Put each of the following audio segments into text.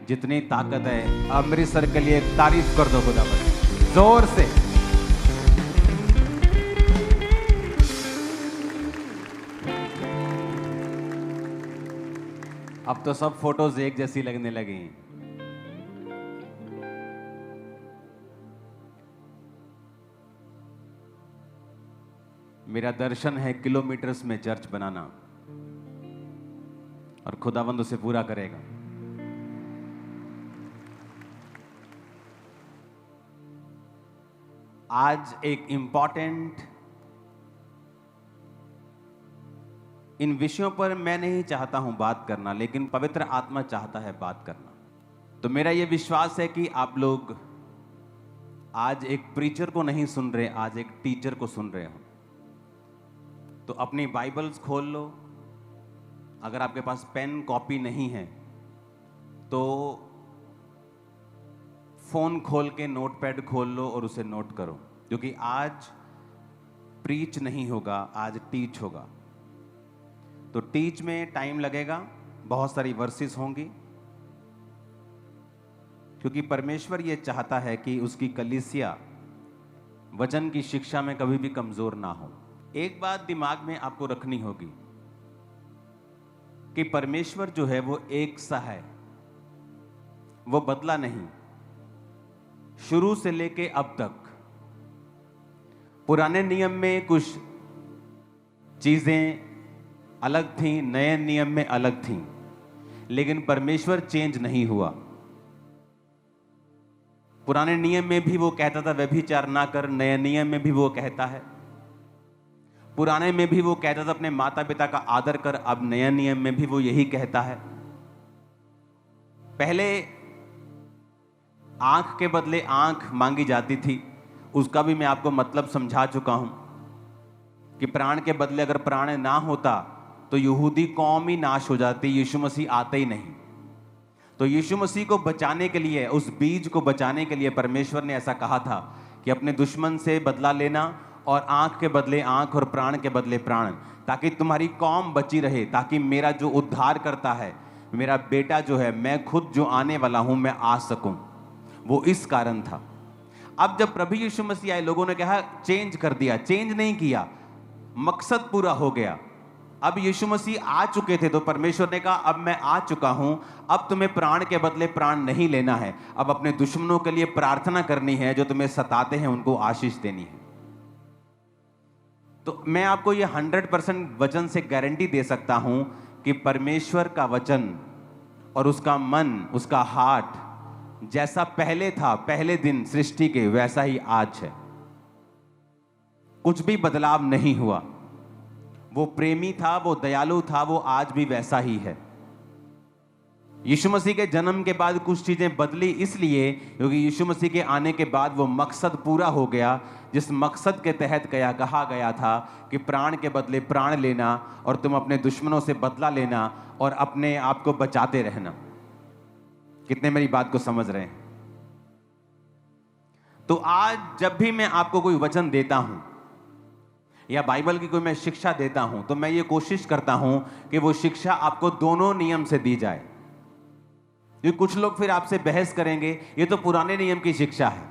जितनी ताकत है अमृतसर के लिए तारीफ कर दो खुदा पर जोर से। अब तो सब फोटोज एक जैसी लगने लगी। मेरा दर्शन है किलोमीटर्स में चर्च बनाना और खुदावंद उसे पूरा करेगा। आज एक इंपॉर्टेंट, इन विषयों पर मैं नहीं चाहता हूं बात करना, लेकिन पवित्र आत्मा चाहता है बात करना। तो मेरा यह विश्वास है कि आप लोग आज एक प्रीचर को नहीं सुन रहे, आज एक टीचर को सुन रहे हो। तो अपनी बाइबल्स खोल लो। अगर आपके पास पेन कॉपी नहीं है तो फोन खोल के नोटपैड खोल लो और उसे नोट करो, क्योंकि आज प्रीच नहीं होगा, आज टीच होगा। तो टीच में टाइम लगेगा, बहुत सारी वर्सेस होंगी, क्योंकि परमेश्वर यह चाहता है कि उसकी कलीसिया वचन की शिक्षा में कभी भी कमजोर ना हो। एक बात दिमाग में आपको रखनी होगी कि परमेश्वर जो है वो एक सा है, वो बदला नहीं। शुरू से लेके अब तक पुराने नियम में कुछ चीजें अलग थीं, नए नियम में अलग थीं, लेकिन परमेश्वर चेंज नहीं हुआ। पुराने नियम में भी वो कहता था व्यभिचार ना कर, नए नियम में भी वो कहता है। पुराने में भी वो कहता था अपने माता पिता का आदर कर, अब नए नियम में भी वो यही कहता है। पहले आंख के बदले आंख मांगी जाती थी, उसका भी मैं आपको मतलब समझा चुका हूं कि प्राण के बदले अगर प्राण ना होता तो यहूदी कौम ही नाश हो जाती, यीशु मसीह आते ही नहीं। तो यीशु मसीह को बचाने के लिए, उस बीज को बचाने के लिए परमेश्वर ने ऐसा कहा था कि अपने दुश्मन से बदला लेना, और आंख के बदले आंख और प्राण के बदले प्राण, ताकि तुम्हारी कौम बची रहे, ताकि मेरा जो उद्धार करता है, मेरा बेटा जो है, मैं खुद जो आने वाला हूं, मैं आ सकूं। वो इस कारण था। अब जब प्रभु यीशु मसीह आए, लोगों ने कहा चेंज कर दिया। चेंज नहीं किया, मकसद पूरा हो गया। अब यीशु मसीह आ चुके थे तो परमेश्वर ने कहा अब मैं आ चुका हूं, अब तुम्हें प्राण के बदले प्राण नहीं लेना है, अब अपने दुश्मनों के लिए प्रार्थना करनी है, जो तुम्हें सताते हैं उनको आशीष देनी है। तो मैं आपको ये 100% वचन से गारंटी दे सकता हूं कि परमेश्वर का वचन और उसका मन, उसका हार्ट जैसा पहले था, पहले दिन सृष्टि के, वैसा ही आज है। कुछ भी बदलाव नहीं हुआ। वो प्रेमी था, वो दयालु था, वो आज भी वैसा ही है। यीशु मसीह के जन्म के बाद कुछ चीजें बदली, इसलिए क्योंकि यीशु मसीह के आने के बाद वो मकसद पूरा हो गया, जिस मकसद के तहत कहा गया था कि प्राण के बदले प्राण लेना और तुम अपने दुश्मनों से बदला लेना और अपने आप को बचाते रहना। कितने मेरी बात को समझ रहे हैं? तो आज जब भी मैं आपको कोई वचन देता हूं या बाइबल की कोई मैं शिक्षा देता हूं, तो मैं ये कोशिश करता हूं कि वो शिक्षा आपको दोनों नियम से दी जाए। क्योंकि कुछ लोग फिर आपसे बहस करेंगे ये तो पुराने नियम की शिक्षा है,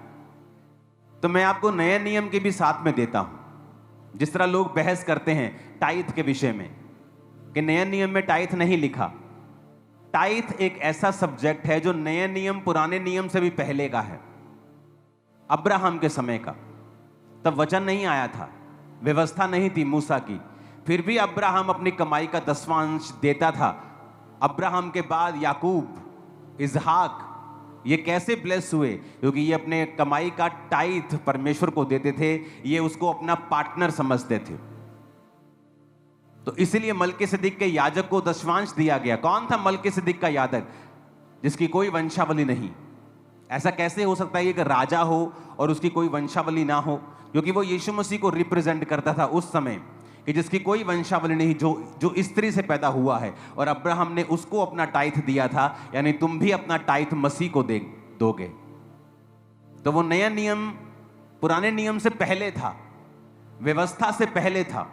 तो मैं आपको नए नियम के भी साथ में देता हूं। जिस तरह लोग बहस करते हैं टाइथ के विषय में कि नए नियम में टाइथ नहीं लिखा। टाइथ एक ऐसा सब्जेक्ट है जो नए नियम पुराने नियम से भी पहले का है, अब्राहम के समय का। तब वचन नहीं आया था, व्यवस्था नहीं थी मूसा की, फिर भी अब्राहम अपनी कमाई का 10वां अंश देता था। अब्राहम के बाद याकूब, इसहाक, ये कैसे ब्लेस हुए? क्योंकि ये अपने कमाई का टाइथ परमेश्वर को देते थे, ये उसको अपना पार्टनर समझते थे। तो इसीलिए मलकीसिदक के याजक को 10वां अंश दिया गया। कौन था मलकीसिदक का याजक? जिसकी कोई वंशावली नहीं। ऐसा कैसे हो सकता है कि राजा हो और उसकी कोई वंशावली ना हो? क्योंकि वो यीशु मसीह को रिप्रेजेंट करता था उस समय, कि जिसकी कोई वंशावली नहीं, जो स्त्री से पैदा हुआ है, और अब्राहम ने उसको अपना टाइथ दिया था। यानी तुम भी अपना टाइथ मसीह को दोगे। तो वो नया नियम पुराने नियम से पहले था, व्यवस्था से पहले था।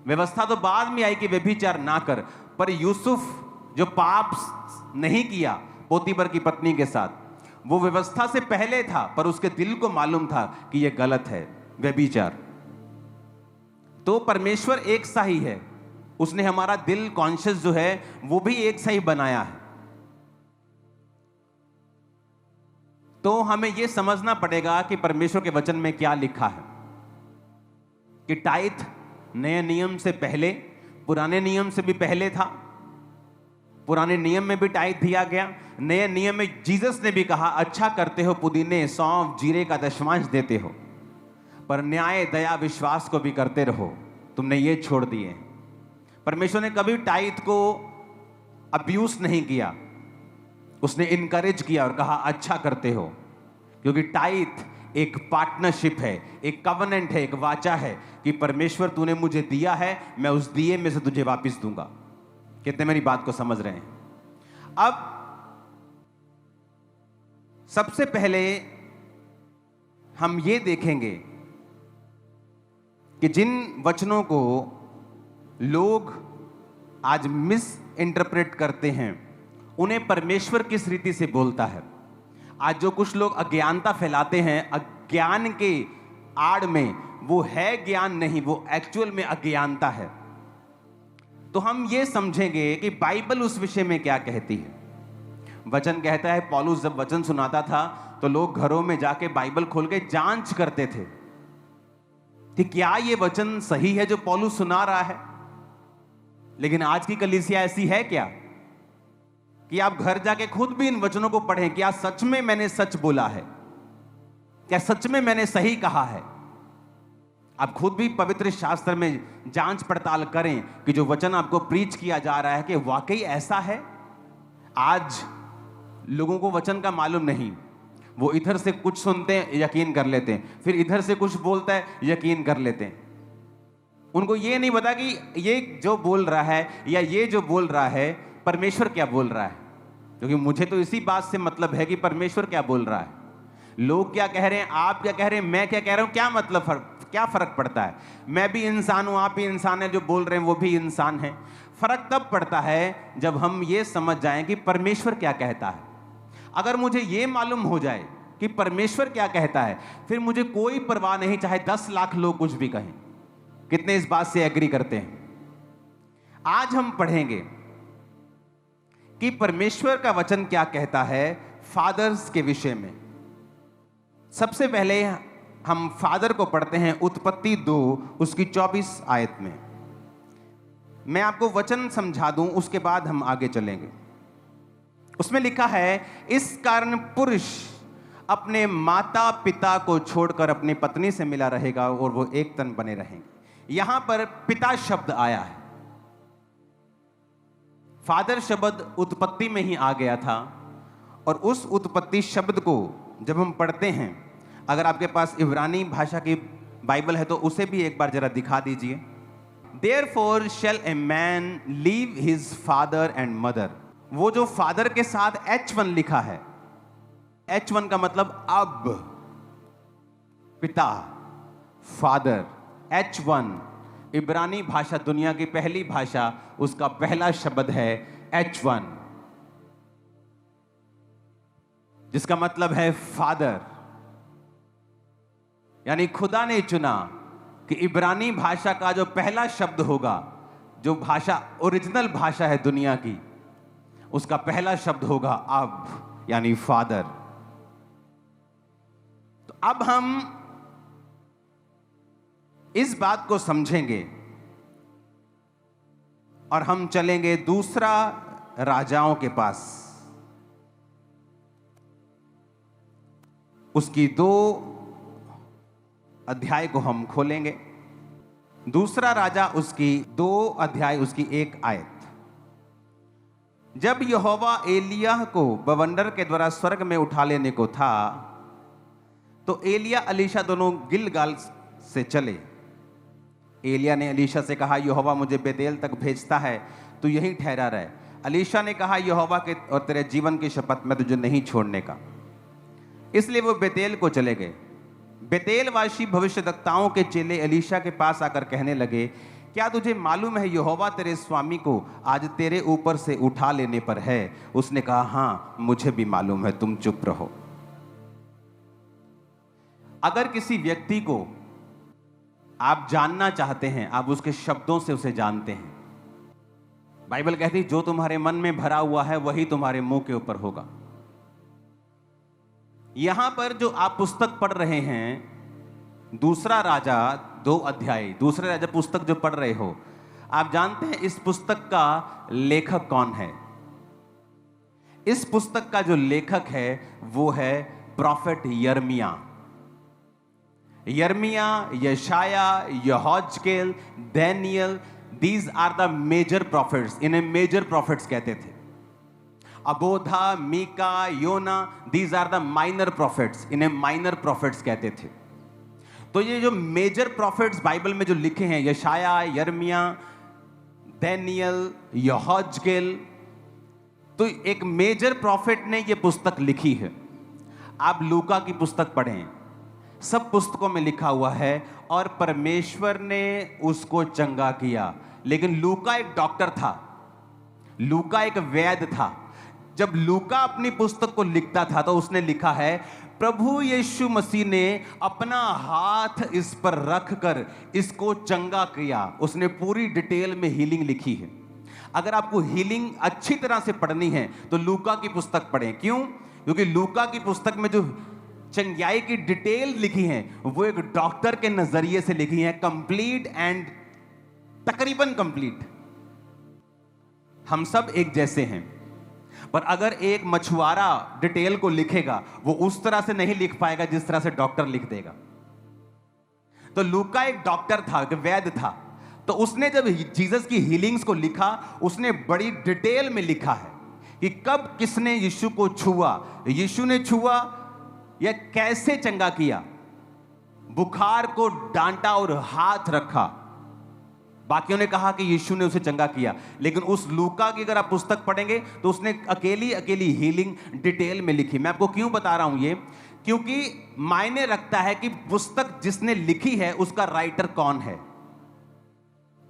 व्यवस्था तो बाद में आई कि व्यभिचार ना कर, पर यूसुफ जो पाप नहीं किया, पोतीपर की पत्नी के साथ। वो व्यवस्था से पहले था, पर उसके दिल को मालूम था कि यह गलत है, व्यभिचार। तो परमेश्वर एक सा ही है, उसने हमारा दिल कॉन्शियस जो है वो भी एक सा ही बनाया है। तो हमें यह समझना पड़ेगा कि परमेश्वर के वचन में क्या लिखा है कि टाइथ नए नियम से पहले, पुराने नियम से भी पहले था। पुराने नियम में भी टाइथ दिया गया, नए नियम में जीसस ने भी कहा अच्छा करते हो, पुदीने, सौंफ, जीरे का दशमांश देते हो, पर न्याय, दया, विश्वास को भी करते रहो, तुमने ये छोड़ दिए। परमेश्वर ने कभी टाइथ को अब्यूज नहीं किया, उसने इनकरेज किया और कहा अच्छा करते हो, क्योंकि टाइथ एक पार्टनरशिप है, एक कवनेंट है, एक वाचा है कि परमेश्वर तूने मुझे दिया है, मैं उस दिए में से तुझे वापस दूंगा। कितने मेरी बात को समझ रहे हैं? अब सबसे पहले हम ये देखेंगे कि जिन वचनों को लोग आज मिस इंटरप्रेट करते हैं, उन्हें परमेश्वर किस रीति से बोलता है। आज जो कुछ लोग अज्ञानता फैलाते हैं, अज्ञान के आड़ में वो है ज्ञान नहीं, वो एक्चुअल में अज्ञानता है। तो हम ये समझेंगे कि बाइबल उस विषय में क्या कहती है। वचन कहता है, पौलुस जब वचन सुनाता था तो लोग घरों में जाके बाइबल खोल के जांच करते थे कि क्या ये वचन सही है जो पौलुस सुना रहा है। लेकिन आज की कलीसिया ऐसी है क्या कि आप घर जाके खुद भी इन वचनों को पढ़ें, क्या सच में मैंने सच बोला है, क्या सच में मैंने सही कहा है। आप खुद भी पवित्र शास्त्र में जांच पड़ताल करें कि जो वचन आपको प्रीच किया जा रहा है कि वाकई ऐसा है। आज लोगों को वचन का मालूम नहीं, वो इधर से कुछ सुनते हैं, यकीन कर लेते हैं, फिर इधर से कुछ बोलता है, यकीन कर लेते हैं। उनको ये नहीं पता कि ये जो बोल रहा है या ये जो बोल रहा है परमेश्वर क्या बोल रहा है। क्योंकि मुझे तो इसी बात से मतलब है कि परमेश्वर क्या बोल रहा है। लोग क्या कह रहे हैं, आप क्या कह रहे हैं, मैं क्या कह रहा हूं, क्या मतलब क्या फर्क पड़ता है। मैं भी इंसान हूं, आप भी इंसान हैं, जो बोल रहे हैं वो भी इंसान है। फर्क तब पड़ता है जब हम ये समझ जाएं कि परमेश्वर क्या कहता है। अगर मुझे ये मालूम हो जाए कि परमेश्वर क्या कहता है, फिर मुझे कोई परवाह नहीं, चाहे 10 लाख लोग कुछ भी कहें। कितने इस बात से एग्री करते हैं? आज हम पढ़ेंगे कि परमेश्वर का वचन क्या कहता है फादर्स के विषय में। सबसे पहले हम फादर को पढ़ते हैं उत्पत्ति 2 उसकी 24 आयत में। मैं आपको वचन समझा दूं, उसके बाद हम आगे चलेंगे। उसमें लिखा है, इस कारण पुरुष अपने माता पिता को छोड़कर अपनी पत्नी से मिला रहेगा और वो एक तन बने रहेंगे। यहां पर पिता शब्द आया है। फादर शब्द उत्पत्ति में ही आ गया था, और उस उत्पत्ति शब्द को जब हम पढ़ते हैं, अगर आपके पास इब्रानी भाषा की बाइबल है तो उसे भी एक बार जरा दिखा दीजिए। Therefore shall a man leave his father and mother। वो जो फादर के साथ H1 लिखा है, H1 का मतलब अब, पिता, फादर। H1 इब्रानी भाषा, दुनिया की पहली भाषा, उसका पहला शब्द है H1, जिसका मतलब है फादर। यानी खुदा ने चुना कि इब्रानी भाषा का जो पहला शब्द होगा, जो भाषा ओरिजिनल भाषा है दुनिया की, उसका पहला शब्द होगा अब, यानी फादर। तो अब हम इस बात को समझेंगे और हम चलेंगे दूसरा राजाओं के पास। उसकी 2 अध्याय को हम खोलेंगे। दूसरा राजा उसकी 2 अध्याय उसकी 1 आयत। जब यहोवा एलिय्याह को बवंडर के द्वारा स्वर्ग में उठा लेने को था, तो एलिय्याह अलीशा दोनों गिलगाल से चले। एलिय्याह ने अलीशा से कहा, यहोवा मुझे बेतेल तक भेजता है, तू यहीं ठहरा रहे। अलीशा ने कहा, यहोवा के और तेरे जीवन की शपथ मैं तुझे नहीं छोड़ने का। इसलिए वो बेतेल को चले गए। बेतेलवासी भविष्यद्वक्ताओं के चेले अलीशा के पास आकर कहने लगे, क्या तुझे मालूम है यहोवा तेरे स्वामी को आज तेरे ऊपर से उठा लेने पर है? उसने कहा, हाँ मुझे भी मालूम है, तुम चुप रहो। अगर किसी व्यक्ति को आप जानना चाहते हैं, आप उसके शब्दों से उसे जानते हैं। बाइबल कहती है जो तुम्हारे मन में भरा हुआ है वही तुम्हारे मुंह के ऊपर होगा। यहां पर जो आप पुस्तक पढ़ रहे हैं, दूसरा राजा 2 अध्याय, दूसरे राजा पुस्तक जो पढ़ रहे हो, आप जानते हैं इस पुस्तक का लेखक कौन है? इस पुस्तक का जो लेखक है वो है प्रॉफेट यिर्मयाह। यिर्मयाह, यशाया, यहोजकेल, दानियल, these are the major prophets. इन्हें मेजर प्रॉफिट्स कहते थे। अबोधा, मीका, योना, these are the minor prophets. इन्हें माइनर प्रॉफिट्स कहते थे। तो ये जो मेजर प्रॉफिट्स बाइबल में जो लिखे हैं, यशाया, यिर्मयाह, दानियल, यहोजकेल, तो एक मेजर प्रॉफिट ने ये पुस्तक लिखी है। आप लूका की पुस्तक पढ़ें, सब पुस्तकों में लिखा हुआ है और परमेश्वर ने उसको चंगा किया। लेकिन लूका एक डॉक्टर था, लूका एक वैद्य था। जब लूका अपनी पुस्तक को लिखता था तो उसने लिखा है, प्रभु यीशु मसीह ने अपना हाथ इस पर रखकर इसको चंगा किया। उसने पूरी डिटेल में हीलिंग लिखी है। अगर आपको हीलिंग अच्छी तरह से पढ़नी है तो लूका की पुस्तक पढ़ें। क्यों? क्योंकि लूका की पुस्तक में जो चंगाई की डिटेल लिखी है वो एक डॉक्टर के नजरिए से लिखी है, कंप्लीट एंड तकरीबन कंप्लीट। हम सब एक जैसे हैं, पर अगर एक मछुआरा डिटेल को लिखेगा वो उस तरह से नहीं लिख पाएगा जिस तरह से डॉक्टर लिख देगा। तो लूका एक डॉक्टर था, एक वैद्य था। तो उसने जब जीसस की हीलिंग्स को लिखा, उसने बड़ी डिटेल में लिखा है कि कब किसने यीशु को छुआ, यीशु ने छुआ या कैसे चंगा किया, बुखार को डांटा और हाथ रखा। बाकियों ने कहा कि यीशु ने उसे चंगा किया, लेकिन उस लूका की अगर आप पुस्तक पढ़ेंगे तो उसने अकेली हीलिंग डिटेल में लिखी। मैं आपको क्यों बता रहा हूं ये? क्योंकि मायने रखता है कि पुस्तक जिसने लिखी है उसका राइटर कौन है।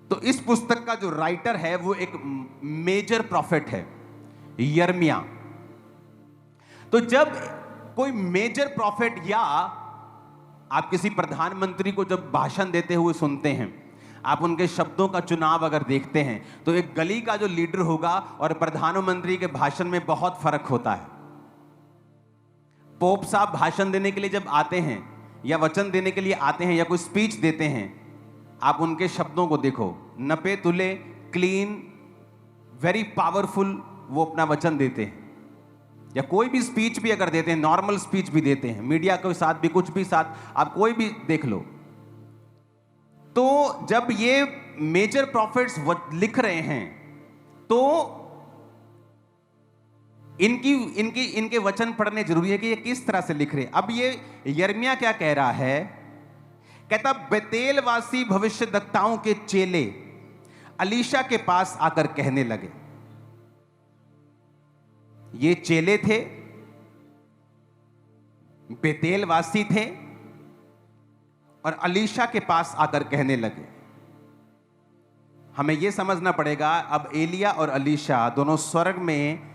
तो इस पुस्तक का जो राइटर है वो एक मेजर प्रॉफिट है, यिर्मयाह। तो जब कोई मेजर प्रॉफिट या आप किसी प्रधानमंत्री को जब भाषण देते हुए सुनते हैं, आप उनके शब्दों का चुनाव अगर देखते हैं तो एक गली का जो लीडर होगा और प्रधानमंत्री के भाषण में बहुत फर्क होता है। पोप साहब भाषण देने के लिए जब आते हैं या वचन देने के लिए आते हैं या कोई स्पीच देते हैं, आप उनके शब्दों को देखो, नपे तुले, क्लीन, वेरी पावरफुल वो अपना वचन देते हैं। या कोई भी स्पीच भी अगर देते हैं, नॉर्मल स्पीच भी देते हैं, मीडिया के साथ भी, कुछ भी साथ, आप कोई भी देख लो। तो जब ये मेजर प्रॉफिट्स लिख रहे हैं तो इनके वचन पढ़ने जरूरी है कि ये किस तरह से लिख रहे हैं। अब ये यिर्मयाह क्या कह रहा है? कहता, बेतेलवासी भविष्यद्वक्ताओं के चेले अलीशा के पास आकर कहने लगे। ये चेले थे, बेतेलवासी थे और अलीशा के पास आकर कहने लगे। हमें यह समझना पड़ेगा, अब एलिया और अलीशा दोनों स्वर्ग में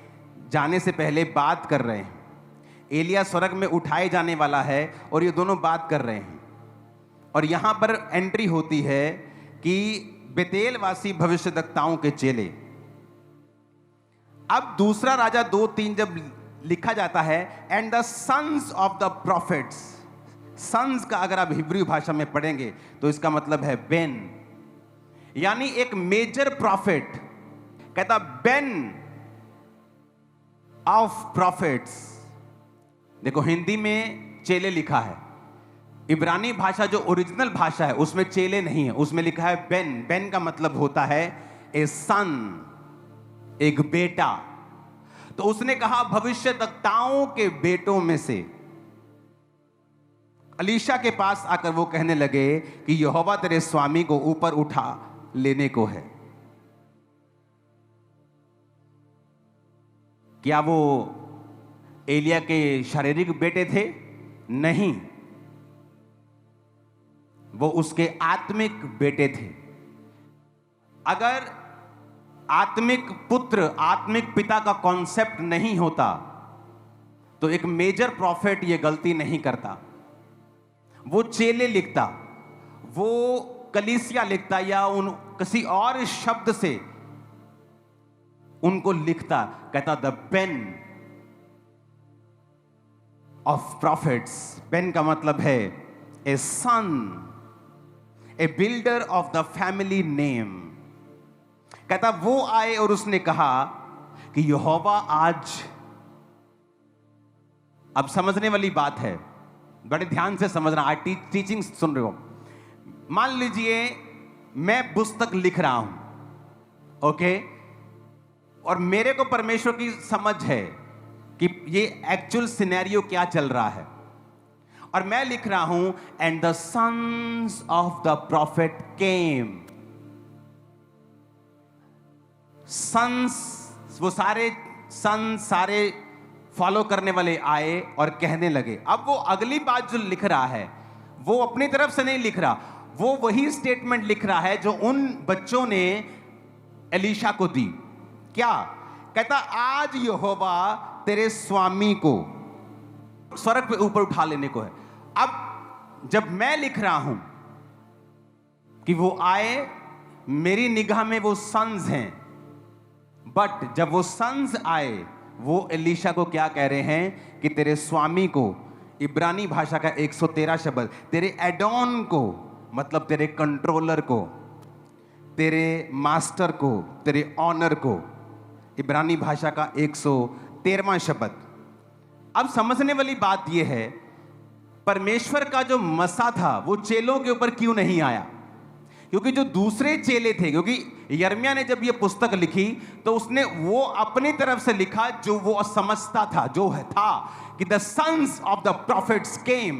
जाने से पहले बात कर रहे हैं। एलिया स्वर्ग में उठाए जाने वाला है और ये दोनों बात कर रहे हैं। और यहां पर एंट्री होती है कि बेतेलवासी भविष्यद्वक्ताओं के चेले। अब दूसरा राजा 2:3 जब लिखा जाता है, and the sons of the prophets. Sons का अगर आप हिब्रू भाषा में पढ़ेंगे तो इसका मतलब है बेन, यानी एक मेजर प्रॉफिट। कहता बेन ऑफ प्रॉफिट्स। देखो हिंदी में चेले लिखा है, इब्रानी भाषा जो ओरिजिनल भाषा है उसमें चेले नहीं है, उसमें लिखा है बेन। बेन का मतलब होता है ए सन, एक बेटा। तो उसने कहा भविष्यद्वक्ताओं के बेटों में से अलीशा के पास आकर वो कहने लगे कि यहोवा तेरे स्वामी को ऊपर उठा लेने को है। क्या वो एलिया के शारीरिक बेटे थे? नहीं, वो उसके आत्मिक बेटे थे। अगर आत्मिक पुत्र, आत्मिक पिता का कॉन्सेप्ट नहीं होता तो एक मेजर प्रॉफिट ये गलती नहीं करता। वो चेले लिखता, वो कलीसिया लिखता, या उन किसी और शब्द से उनको लिखता, कहता the pen of prophets. Pen का मतलब है a son, a builder of the family name. कहता वो आए और उसने कहा कि यहोवा आज, अब समझने वाली बात है, बड़े ध्यान से समझना, आज टीचिंग सुन रहे हो। मान लीजिए मैं पुस्तक लिख रहा हूं, ओके, और मेरे को परमेश्वर की समझ है कि ये एक्चुअल सिनेरियो क्या चल रहा है, और मैं लिख रहा हूं and the sons of the prophet came. Sons, वो सारे सन, सारे फॉलो करने वाले आए और कहने लगे। अब वो अगली बात जो लिख रहा है वो अपनी तरफ से नहीं लिख रहा, वो वही स्टेटमेंट लिख रहा है जो उन बच्चों ने एलीशा को दी। क्या कहता? आज यहोवा तेरे स्वामी को स्वर्ग पे ऊपर उठा लेने को है। अब जब मैं लिख रहा हूं कि वो आए, मेरी निगाह में वो सन्स हैं, बट जब वो सन्स आए, वो एलीशा को क्या कह रहे हैं कि तेरे स्वामी को, इब्रानी भाषा का 113 शब्द, तेरे एडॉन को, मतलब तेरे कंट्रोलर को, तेरे मास्टर को, तेरे ऑनर को, इब्रानी भाषा का 113वां शब्द। अब समझने वाली बात यह है, परमेश्वर का जो मसा था वो चेलों के ऊपर क्यों नहीं आया? क्योंकि जो दूसरे चेले थे, क्योंकि यिर्मयाह ने जब ये पुस्तक लिखी तो उसने वो अपनी तरफ से लिखा जो वो समझता था, जो है था कि the sons of the prophets came.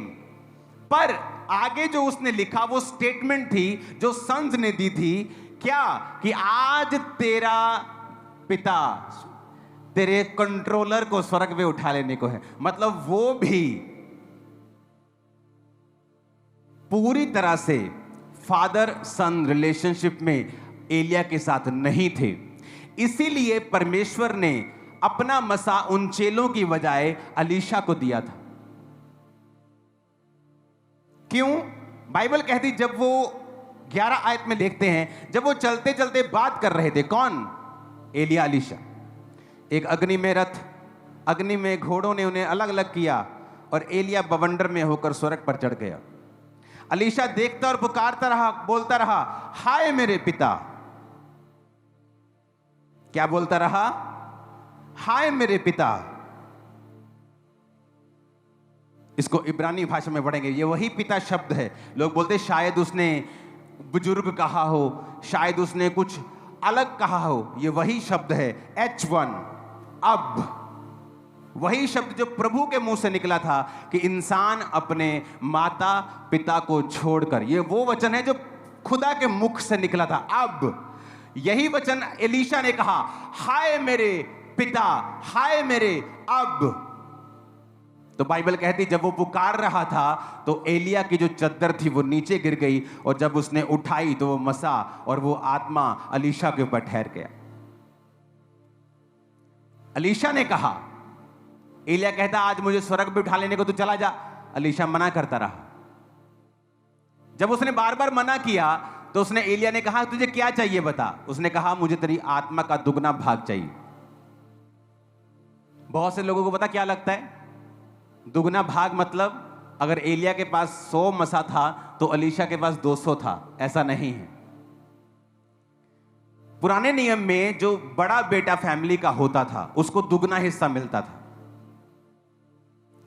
पर आगे जो उसने लिखा वो स्टेटमेंट थी जो सन्स ने दी थी, क्या कि आज तेरा पिता तेरे कंट्रोलर को स्वर्ग में उठा लेने को है। मतलब वो भी पूरी तरह से फादर सन रिलेशनशिप में एलिया के साथ नहीं थे। इसीलिए परमेश्वर ने अपना मसा उन चेलों की बजाय एलीशा को दिया था। क्यों? बाइबल कहती, जब वो 11 आयत में देखते हैं, जब वो चलते चलते बात कर रहे थे, कौन? एलिया, एलीशा। एक अग्नि में रथ, अग्नि में घोड़ों ने उन्हें अलग अलग किया और एलिया बवंडर में होकर स्वर्ग पर चढ़ गया। एलीशा देखता और पुकारता रहा, बोलता रहा, हाय मेरे पिता। क्या बोलता रहा? हाय मेरे पिता। इसको इब्रानी भाषा में पढ़ेंगे, ये वही पिता शब्द है। लोग बोलते शायद उसने बुजुर्ग कहा हो, शायद उसने कुछ अलग कहा हो, ये वही शब्द है H1। अब वही शब्द जो प्रभु के मुंह से निकला था कि इंसान अपने माता पिता को छोड़कर, ये वो वचन है जो खुदा के मुख से निकला था। अब यही वचन एलीशा ने कहा, हाय मेरे पिता, हाय मेरे अब। तो बाइबल कहती जब वो पुकार रहा था तो एलिया की जो चद्दर थी वो नीचे गिर गई, और जब उसने उठाई तो वो मसा और वो आत्मा एलीशा के ऊपर ठहर गया। एलीशा ने कहा, एलिया कहता आज मुझे स्वर्ग पे उठा लेने को, तू चला जा। एलीशा मना करता रहा। जब उसने बार बार मना किया तो उसने, एलिया ने कहा तुझे क्या चाहिए बता। उसने कहा मुझे तेरी आत्मा का दुगना भाग चाहिए। बहुत से लोगों को पता क्या लगता है? दुगना भाग मतलब अगर एलिया के पास 100 मसा था तो एलीशा के पास 200 था। ऐसा नहीं है। पुराने नियम में जो बड़ा बेटा फैमिली का होता था उसको दुगना हिस्सा मिलता था।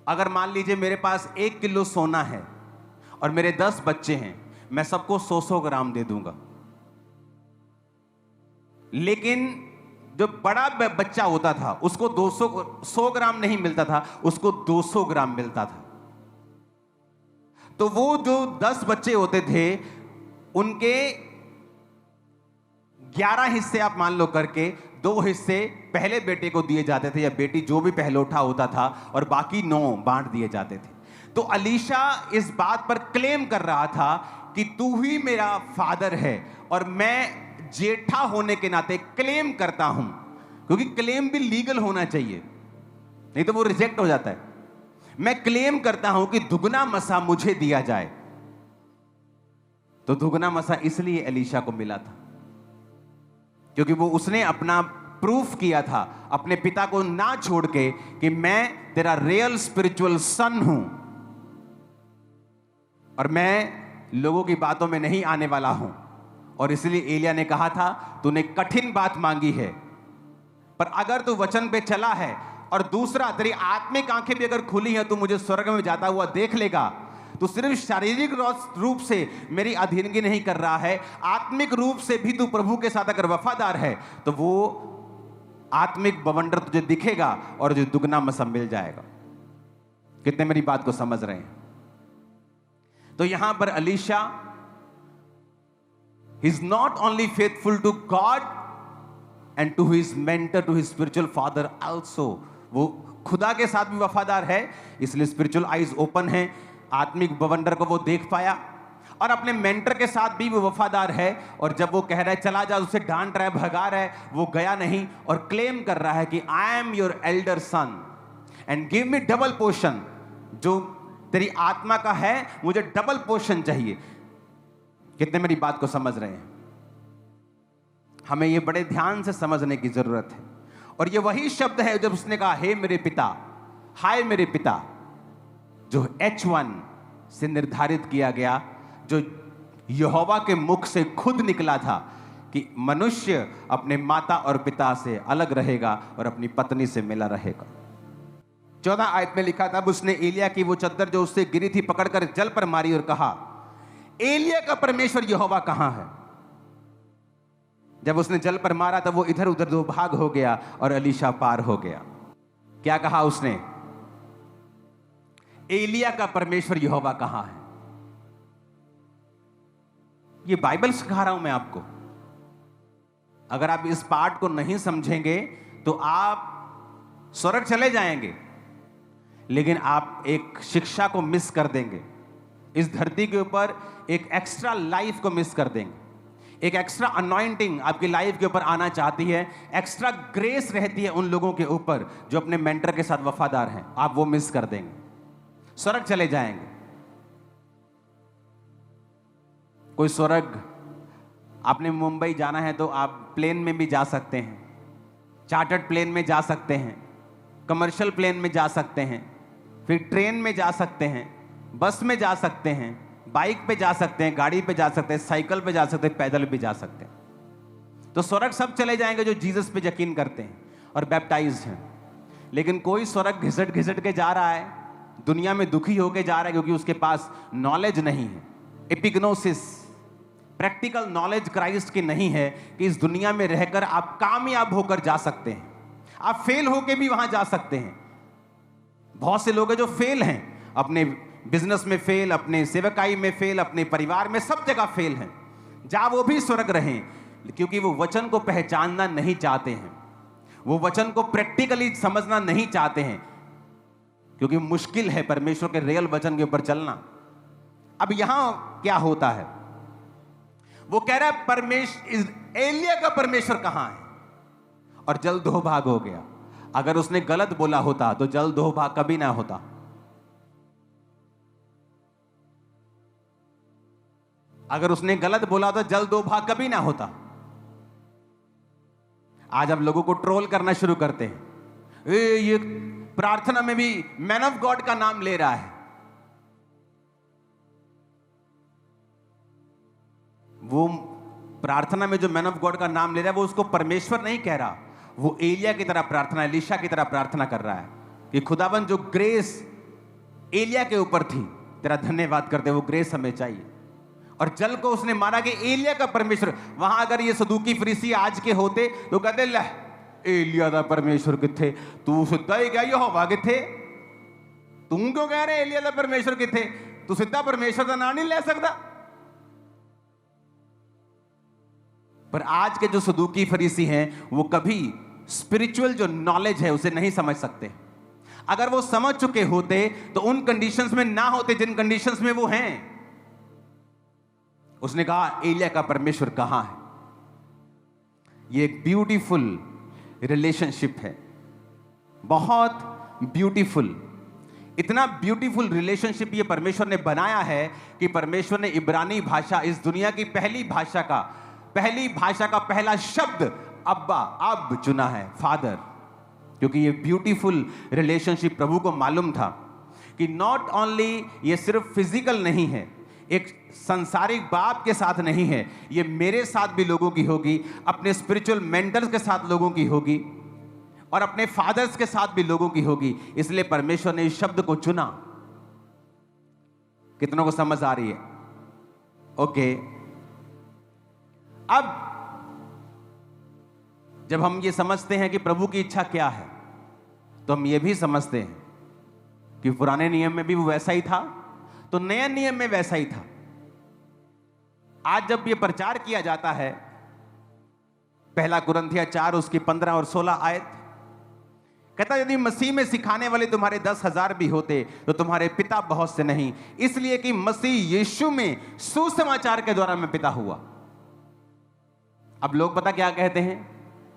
अगर मान लीजिए मेरे पास 1 किलो सोना है और मेरे 10 बच्चे हैं, मैं सबको 100-100 ग्राम दे दूंगा। लेकिन जो बड़ा बच्चा होता था उसको 100 ग्राम नहीं मिलता था, उसको 200 ग्राम मिलता था। तो वो जो 10 बच्चे होते थे उनके 11 हिस्से आप मान लो करके, 2 हिस्से पहले बेटे को दिए जाते थे या बेटी जो भी पहलौठा होता था, और बाकी 9 बांट दिए जाते थे। तो एलीशा इस बात पर क्लेम कर रहा था कि तू ही मेरा फादर है और मैं जेठा होने के नाते क्लेम करता हूं, क्योंकि क्लेम भी लीगल होना चाहिए, नहीं तो वो रिजेक्ट हो जाता है। मैं क्लेम करता हूं कि दुगना मसा मुझे दिया जाए। तो दुगना मसा इसलिए एलीशा को मिला था क्योंकि वो उसने अपना प्रूफ किया था अपने पिता को ना छोड़ के कि मैं तेरा रियल स्पिरिचुअल सन हूं और मैं लोगों की बातों में नहीं आने वाला हूं। और इसलिए एलिया ने कहा था, तूने कठिन बात मांगी है, पर अगर तू वचन पे चला है और दूसरा तेरी आत्मिक आंखें भी अगर खुली हैं तो मुझे स्वर्ग में जाता हुआ देख लेगा। तू सिर्फ शारीरिक रूप से मेरी अधीनगी नहीं कर रहा है, आत्मिक रूप से भी तू प्रभु के साथ अगर वफादार है तो वो आत्मिक बवंडर तुझे दिखेगा और तुझे दुगना मसा मिल जाएगा। कितने मेरी बात को समझ रहे हैं? तो यहां पर Elisha is not only faithful to God and to his mentor, to his spiritual father also. वो खुदा के साथ भी वफादार है, इसलिए स्पिरिचुअल आईज ओपन है, आत्मिक बवंडर को वो देख पाया, और अपने मेंटर के साथ भी वो वफादार है। और जब वो कह रहा है चला जा, उसे डांट रहा है, भगा रहा है, वो गया नहीं और क्लेम कर रहा है कि I am your elder son and give me double portion. जो तेरी आत्मा का है मुझे डबल पोर्शन चाहिए। कितने मेरी बात को समझ रहे हैं? हमें ये बड़े ध्यान से समझने की जरूरत है। और ये वही शब्द है जब उसने कहा हे मेरे पिता, हाय मेरे पिता, जो H1 से निर्धारित किया गया, जो यहोवा के मुख से खुद निकला था कि मनुष्य अपने माता और पिता से अलग रहेगा और अपनी पत्नी से मिला रहेगा। 14 आयत में लिखा था, उसने एलिया की वो चद्दर जो उससे गिरी थी पकड़कर जल पर मारी और कहा, एलिया का परमेश्वर यहोवा कहां है? जब उसने जल पर मारा तब वो इधर उधर दो भाग हो गया और एलीशा पार हो गया। क्या कहा उसने? एलिया का परमेश्वर यहोवा कहां है? ये बाइबल सिखा रहा हूं मैं आपको। अगर आप इस पार्ट को नहीं समझेंगे तो आप स्वर्ग चले जाएंगे, लेकिन आप एक शिक्षा को मिस कर देंगे। इस धरती के ऊपर एक एक्स्ट्रा लाइफ को मिस कर देंगे। एक एक्स्ट्रा अनॉइंटिंग आपकी लाइफ के ऊपर आना चाहती है, एक्स्ट्रा ग्रेस रहती है उन लोगों के ऊपर जो अपने मेंटर के साथ वफादार हैं, आप वो मिस कर देंगे, स्वर्ग चले जाएंगे। कोई स्वर्ग, आपने मुंबई जाना है तो आप प्लेन में भी जा सकते हैं, चार्टर्ड प्लेन में जा सकते हैं, कमर्शियल प्लेन में जा सकते हैं, फिर ट्रेन में जा सकते हैं, बस में जा सकते हैं, बाइक पे जा सकते हैं, गाड़ी पे जा सकते हैं, साइकिल पे जा सकते हैं, पैदल भी जा सकते हैं। तो स्वर्ग सब चले जाएंगे जो जीसस पे यकीन करते हैं और बैप्टाइज्ड हैं। लेकिन कोई स्वर्ग घिसट घिसट के जा रहा है, दुनिया में दुखी होके जा रहा है क्योंकि उसके पास नॉलेज नहीं है, एपिग्नोसिस, प्रैक्टिकल नॉलेज क्राइस्ट की नहीं है कि इस दुनिया में रहकर आप कामयाब होकर जा सकते हैं, आप फेल होकर भी वहां जा सकते हैं। बहुत से लोग हैं जो फेल हैं, अपने बिजनेस में फेल, अपने सेवकाई में फेल, अपने परिवार में, सब जगह फेल हैं। जा वो भी स्वर्ग रहें, क्योंकि वो वचन को पहचानना नहीं चाहते हैं, वो वचन को प्रैक्टिकली समझना नहीं चाहते हैं, क्योंकि मुश्किल है परमेश्वर के रियल वचन के ऊपर चलना। अब यहां क्या होता है, वो कह रहा है परमेश्वर, एलिया का परमेश्वर कहां है? और जल दो भाग हो गया। अगर उसने गलत बोला होता तो जल दो भाग कभी ना होता। अगर उसने गलत बोला तो जल दो भाग कभी ना होता। आज अब लोगों को ट्रोल करना शुरू करते हैं, ये प्रार्थना में भी मैन ऑफ गॉड का नाम ले रहा है। वो प्रार्थना में जो मैन ऑफ गॉड का नाम ले रहा है वो उसको परमेश्वर नहीं कह रहा, वो एलिया की तरह प्रार्थना, एलीशा की तरह प्रार्थना कर रहा है कि खुदावन जो ग्रेस एलिया के ऊपर थी, तेरा धन्यवाद करते, वो ग्रेस हमें चाहिए। और जल को उसने माना कि एलिया का परमेश्वर। वहां अगर ये सदूकी फरीसी आज के होते तो कहते ले एलिया दा परमेश्वर किथे, तू सीधा ही क्या यहोवा किथे, तू क्यों कह रहे एलिया दा परमेश्वर किथे, तू सीधा परमेश्वर का नाम नहीं ले सकता। पर आज के जो सदूकी फरीसी हैं वो कभी स्पिरिचुअल जो नॉलेज है उसे नहीं समझ सकते। अगर वो समझ चुके होते तो उन कंडीशंस में ना होते जिन कंडीशंस में वो हैं। उसने कहा एलिया का परमेश्वर कहां है? ये एक ब्यूटीफुल रिलेशनशिप है, बहुत ब्यूटीफुल। इतना ब्यूटीफुल रिलेशनशिप ये परमेश्वर ने बनाया है कि परमेश्वर ने इब्रानी भाषा, इस दुनिया की पहली भाषा का पहला शब्द अब्बा, अब चुना है, फादर। क्योंकि ये ब्यूटीफुल रिलेशनशिप प्रभु को मालूम था कि नॉट ओनली ये सिर्फ फिजिकल नहीं है, एक संसारिक बाप के साथ नहीं है, ये मेरे साथ भी लोगों की होगी, अपने स्पिरिचुअल मेंटर्स के साथ लोगों की होगी और अपने फादर्स के साथ भी लोगों की होगी। इसलिए परमेश्वर ने इस शब्द को चुना। कितनों को समझ आ रही है? ओके। अब जब हम ये समझते हैं कि प्रभु की इच्छा क्या है, तो हम ये भी समझते हैं कि पुराने नियम में भी वो वैसा ही था, तो नए नियम में वैसा ही था। आज जब ये प्रचार किया जाता है, पहला कुरिन्थियों 4 उसकी 15 और 16 आयत कहता, यदि मसीह में सिखाने वाले तुम्हारे 10,000 भी होते तो तुम्हारे पिता बहुत से नहीं, इसलिए कि मसीह यीशु में सुसमाचार के द्वारा मैं पिता हुआ। अब लोग पता क्या कहते हैं,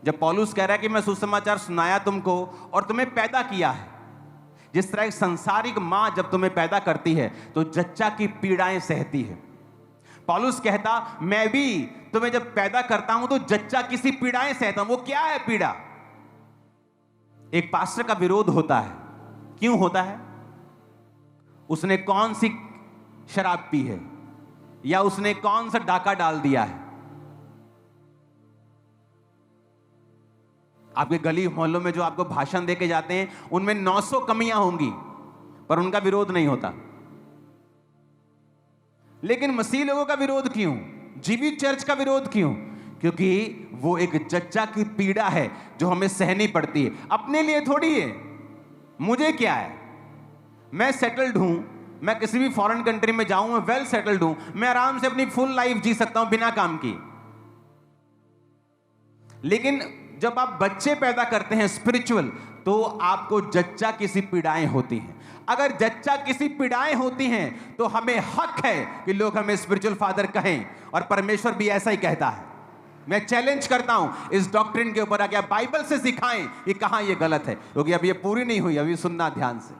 जब पौलुस कह रहा है कि मैं सुसमाचार सुनाया तुमको और तुम्हें पैदा किया है, जिस तरह एक संसारिक मां जब तुम्हें पैदा करती है तो जच्चा की पीड़ाएं सहती है, पौलुस कहता मैं भी तुम्हें जब पैदा करता हूं तो जच्चा किसी पीड़ाएं सहता हूं। वो क्या है पीड़ा? एक पास्टर का विरोध होता है। क्यों होता है? उसने कौन सी शराब पी है या उसने कौन सा डाका डाल दिया है। आपके गली मोहल्लों में जो आपको भाषण देके जाते हैं उनमें 900 कमियां होंगी, पर उनका विरोध नहीं होता। लेकिन मसीह लोगों का विरोध क्यों? जीवित चर्च का विरोध क्यों? क्योंकि वो एक जच्चा की पीड़ा है जो हमें सहनी पड़ती है। अपने लिए थोड़ी है, मुझे क्या है, मैं सेटल्ड हूं, मैं किसी भी फॉरेन कंट्री में जाऊं, मैं वेल सेटल्ड हूं, मैं आराम से अपनी फुल लाइफ जी सकता हूं बिना काम की। लेकिन जब आप बच्चे पैदा करते हैं स्पिरिचुअल, तो आपको जच्चा किसी पीड़ाएं होती हैं। अगर जच्चा किसी पीड़ाएं होती हैं तो हमें हक है कि लोग हमें स्पिरिचुअल फादर कहें, और परमेश्वर भी ऐसा ही कहता है। मैं चैलेंज करता हूं इस डॉक्ट्रिन के ऊपर, आके आप बाइबल से सिखाएं कि कहां ये गलत है, क्योंकि अब ये पूरी नहीं हुई, अभी सुनना ध्यान से।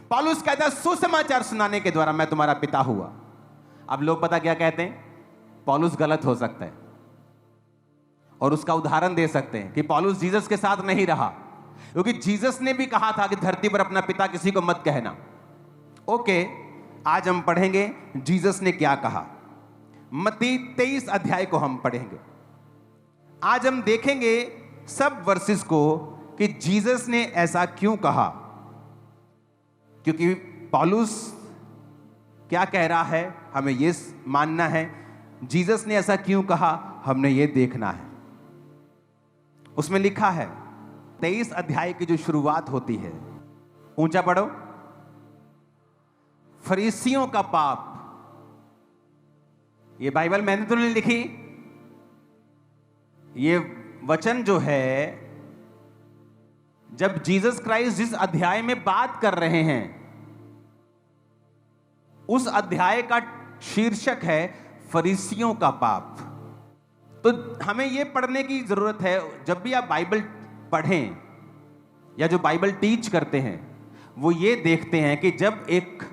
पौलुस कहता है सुसमाचार सुनाने के द्वारा मैं तुम्हारा पिता हुआ। अब लोग पता क्या कहते हैं, पौलुस गलत हो सकता है, और उसका उदाहरण दे सकते हैं कि पौलुस जीसस के साथ नहीं रहा, क्योंकि जीसस ने भी कहा था कि धरती पर अपना पिता किसी को मत कहना। ओके, आज हम पढ़ेंगे जीसस ने क्या कहा। मत्ती 23 अध्याय को हम पढ़ेंगे। आज हम देखेंगे सब वर्सेस को कि जीसस ने ऐसा क्यों कहा, क्योंकि पौलुस क्या कह रहा है हमें यह मानना है, जीसस ने ऐसा क्यों कहा हमने ये देखना है। उसमें लिखा है 23 अध्याय की जो शुरुआत होती है, ऊंचा पढ़ो, फरीसियों का पाप। ये बाइबल मैंने तो नहीं लिखी, ये वचन जो है, जब जीसस क्राइस्ट जिस अध्याय में बात कर रहे हैं उस अध्याय का शीर्षक है फरीसियों का पाप। तो हमें यह पढ़ने की जरूरत है, जब भी आप बाइबल पढ़ें या जो बाइबल टीच करते हैं वो ये देखते हैं कि जब एक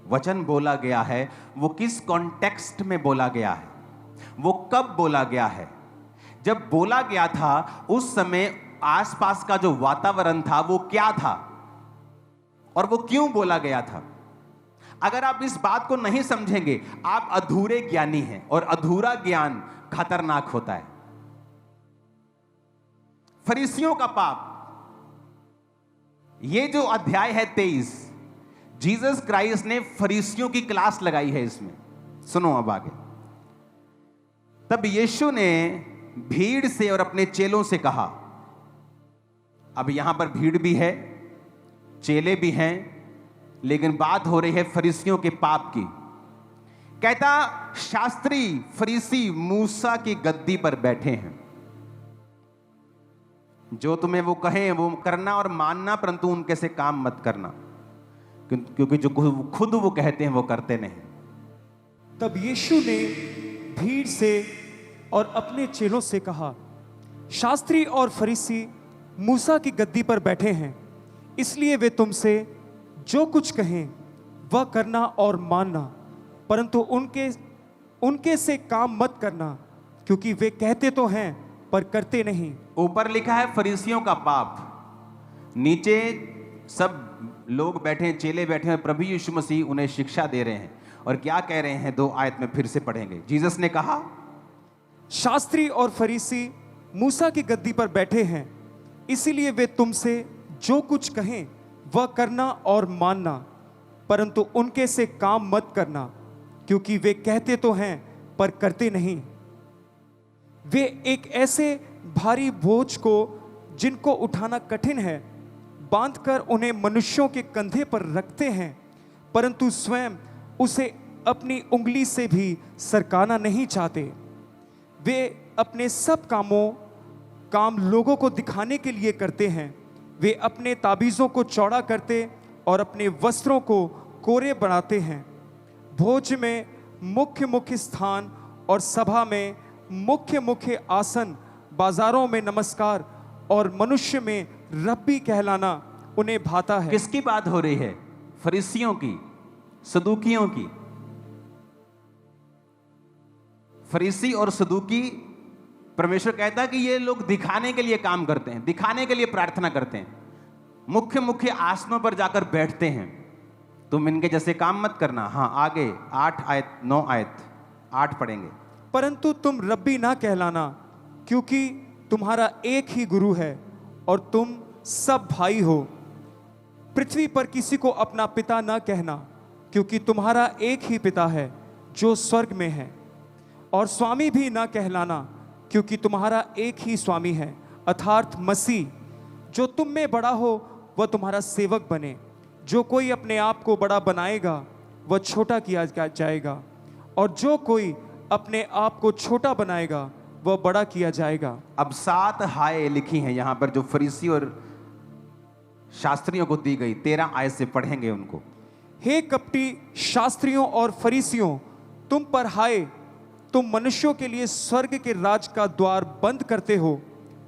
वचन बोला गया है वो किस कॉन्टेक्स्ट में बोला गया है, वो कब बोला गया है। जब बोला गया था उस समय आसपास का जो वातावरण था वो क्या था और वो क्यों बोला गया था। अगर आप इस बात को नहीं समझेंगे आप अधूरे ज्ञानी हैं, और अधूरा ज्ञान खतरनाक होता है। फरीसियों का पाप, ये जो अध्याय है 23, जीसस क्राइस्ट ने फरीसियों की क्लास लगाई है इसमें। सुनो अब आगे। तब यीशु ने भीड़ से और अपने चेलों से कहा, अब यहां पर भीड़ भी है, चेले भी हैं, लेकिन बात हो रही है फरीसियों के पाप की। कहता, शास्त्री फरीसी मूसा की गद्दी पर बैठे हैं, जो तुम्हें वो कहें वो करना और मानना, परंतु उनके से काम मत करना, क्योंकि जो खुद वो कहते हैं वो करते नहीं। तब यीशु ने भीड़ से और अपने चेलों से कहा, शास्त्री और फरीसी मूसा की गद्दी पर बैठे हैं, इसलिए वे तुमसे जो कुछ कहें वह करना और मानना, परंतु उनके से काम मत करना, क्योंकि वे कहते तो हैं पर करते नहीं। ऊपर लिखा है फरीसियों का पाप, नीचे सब लोग बैठे हैं, चेले बैठे हैं, प्रभु यीशु मसीह उन्हें शिक्षा दे रहे हैं। और क्या कह रहे हैं, 2 आयत में फिर से पढ़ेंगे। जीसस ने कहा, शास्त्री और फरीसी मूसा की गद्दी पर बैठे हैं, इसीलिए वे तुमसे जो कुछ कहें वह करना और मानना, परंतु उनके से काम मत करना, क्योंकि वे कहते तो हैं पर करते नहीं। वे एक ऐसे भारी बोझ को जिनको उठाना कठिन है बांधकर उन्हें मनुष्यों के कंधे पर रखते हैं, परंतु स्वयं उसे अपनी उंगली से भी सरकाना नहीं चाहते। वे अपने सब काम लोगों को दिखाने के लिए करते हैं। वे अपने ताबीज़ों को चौड़ा करते और अपने वस्त्रों को कोरे बनाते हैं। भोज में मुख्य मुख्य स्थान और सभा में मुख्य मुख्य आसन, बाजारों में नमस्कार और मनुष्य में रब्बी कहलाना उन्हें भाता है। किसकी बात हो रही है? फरीसियों की, सदूकियों की। फरीसी और सदूकी, परमेश्वर कहता है कि ये लोग दिखाने के लिए काम करते हैं, दिखाने के लिए प्रार्थना करते हैं, मुख्य मुख्य आसनों पर जाकर बैठते हैं। तुम इनके जैसे काम मत करना। हाँ, आगे 9 आयत 8 पढ़ेंगे। परंतु तुम रब्बी ना कहलाना, क्योंकि तुम्हारा एक ही गुरु है और तुम सब भाई हो। पृथ्वी पर किसी को अपना पिता ना कहना, क्योंकि तुम्हारा एक ही पिता है जो स्वर्ग में है। और स्वामी भी ना कहलाना, क्योंकि तुम्हारा एक ही स्वामी है, अर्थात मसीह। जो तुम में बड़ा हो वह तुम्हारा सेवक बने। जो कोई अपने आप को बड़ा बनाएगा वह छोटा किया जाएगा, और जो कोई अपने आप को छोटा बनाएगा वह बड़ा किया जाएगा। अब 7 हाय लिखी हैं यहां पर, जो फरीसी और शास्त्रियों को दी गई। 13 आयत से पढ़ेंगे उनको। हे कपटी शास्त्रियों और फरीसियों, तुम पर हाय, तुम मनुष्यों के लिए स्वर्ग के राज का द्वार बंद करते हो,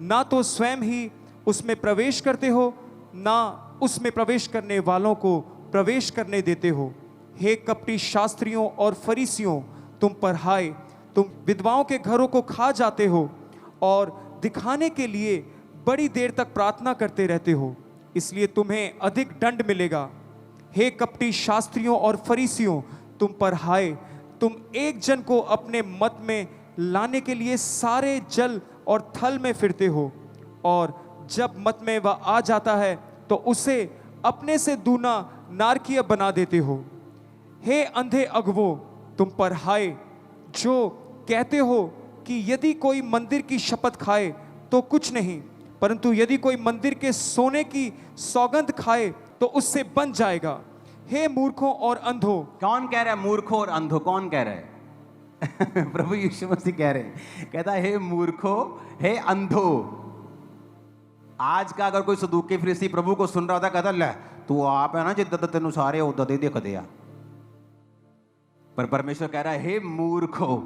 ना तो स्वयं ही उसमें प्रवेश करते हो, ना उसमें प्रवेश करने वालों को प्रवेश करने देते हो। हे कपटी शास्त्रियों और फरीसियों, तुम पर हाय, तुम विधवाओं के घरों को खा जाते हो और दिखाने के लिए बड़ी देर तक प्रार्थना करते रहते हो, इसलिए तुम्हें अधिक दंड मिलेगा। हे कपटी शास्त्रियों और फरीसियों, तुम पर हाय, तुम एक जन को अपने मत में लाने के लिए सारे जल और थल में फिरते हो, और जब मत में वह आ जाता है तो उसे अपने से दूना नारकीय बना देते हो। हे अंधे अगवो, तुम पर हाय, जो कहते हो कि यदि कोई मंदिर की शपथ खाए तो कुछ नहीं, परंतु यदि कोई मंदिर के सोने की सौगंध खाए तो उससे बन जाएगा। हे मूर्खों और अंधो। कौन कह रहा है मूर्खों और अंधो? कौन कह रहा है? प्रभु यीशु मसीह कह रहे हैं। कहता है, हे मूर्खों, हे अंधो। आज का अगर कोई सदूकी फरीसी प्रभु को सुन रहा होता, कहता ले तू आप है ना जिद्दां तेनू सारे उदा दे दिखदे आ। पर परमेश्वर कह रहा है, हे मूर्खों,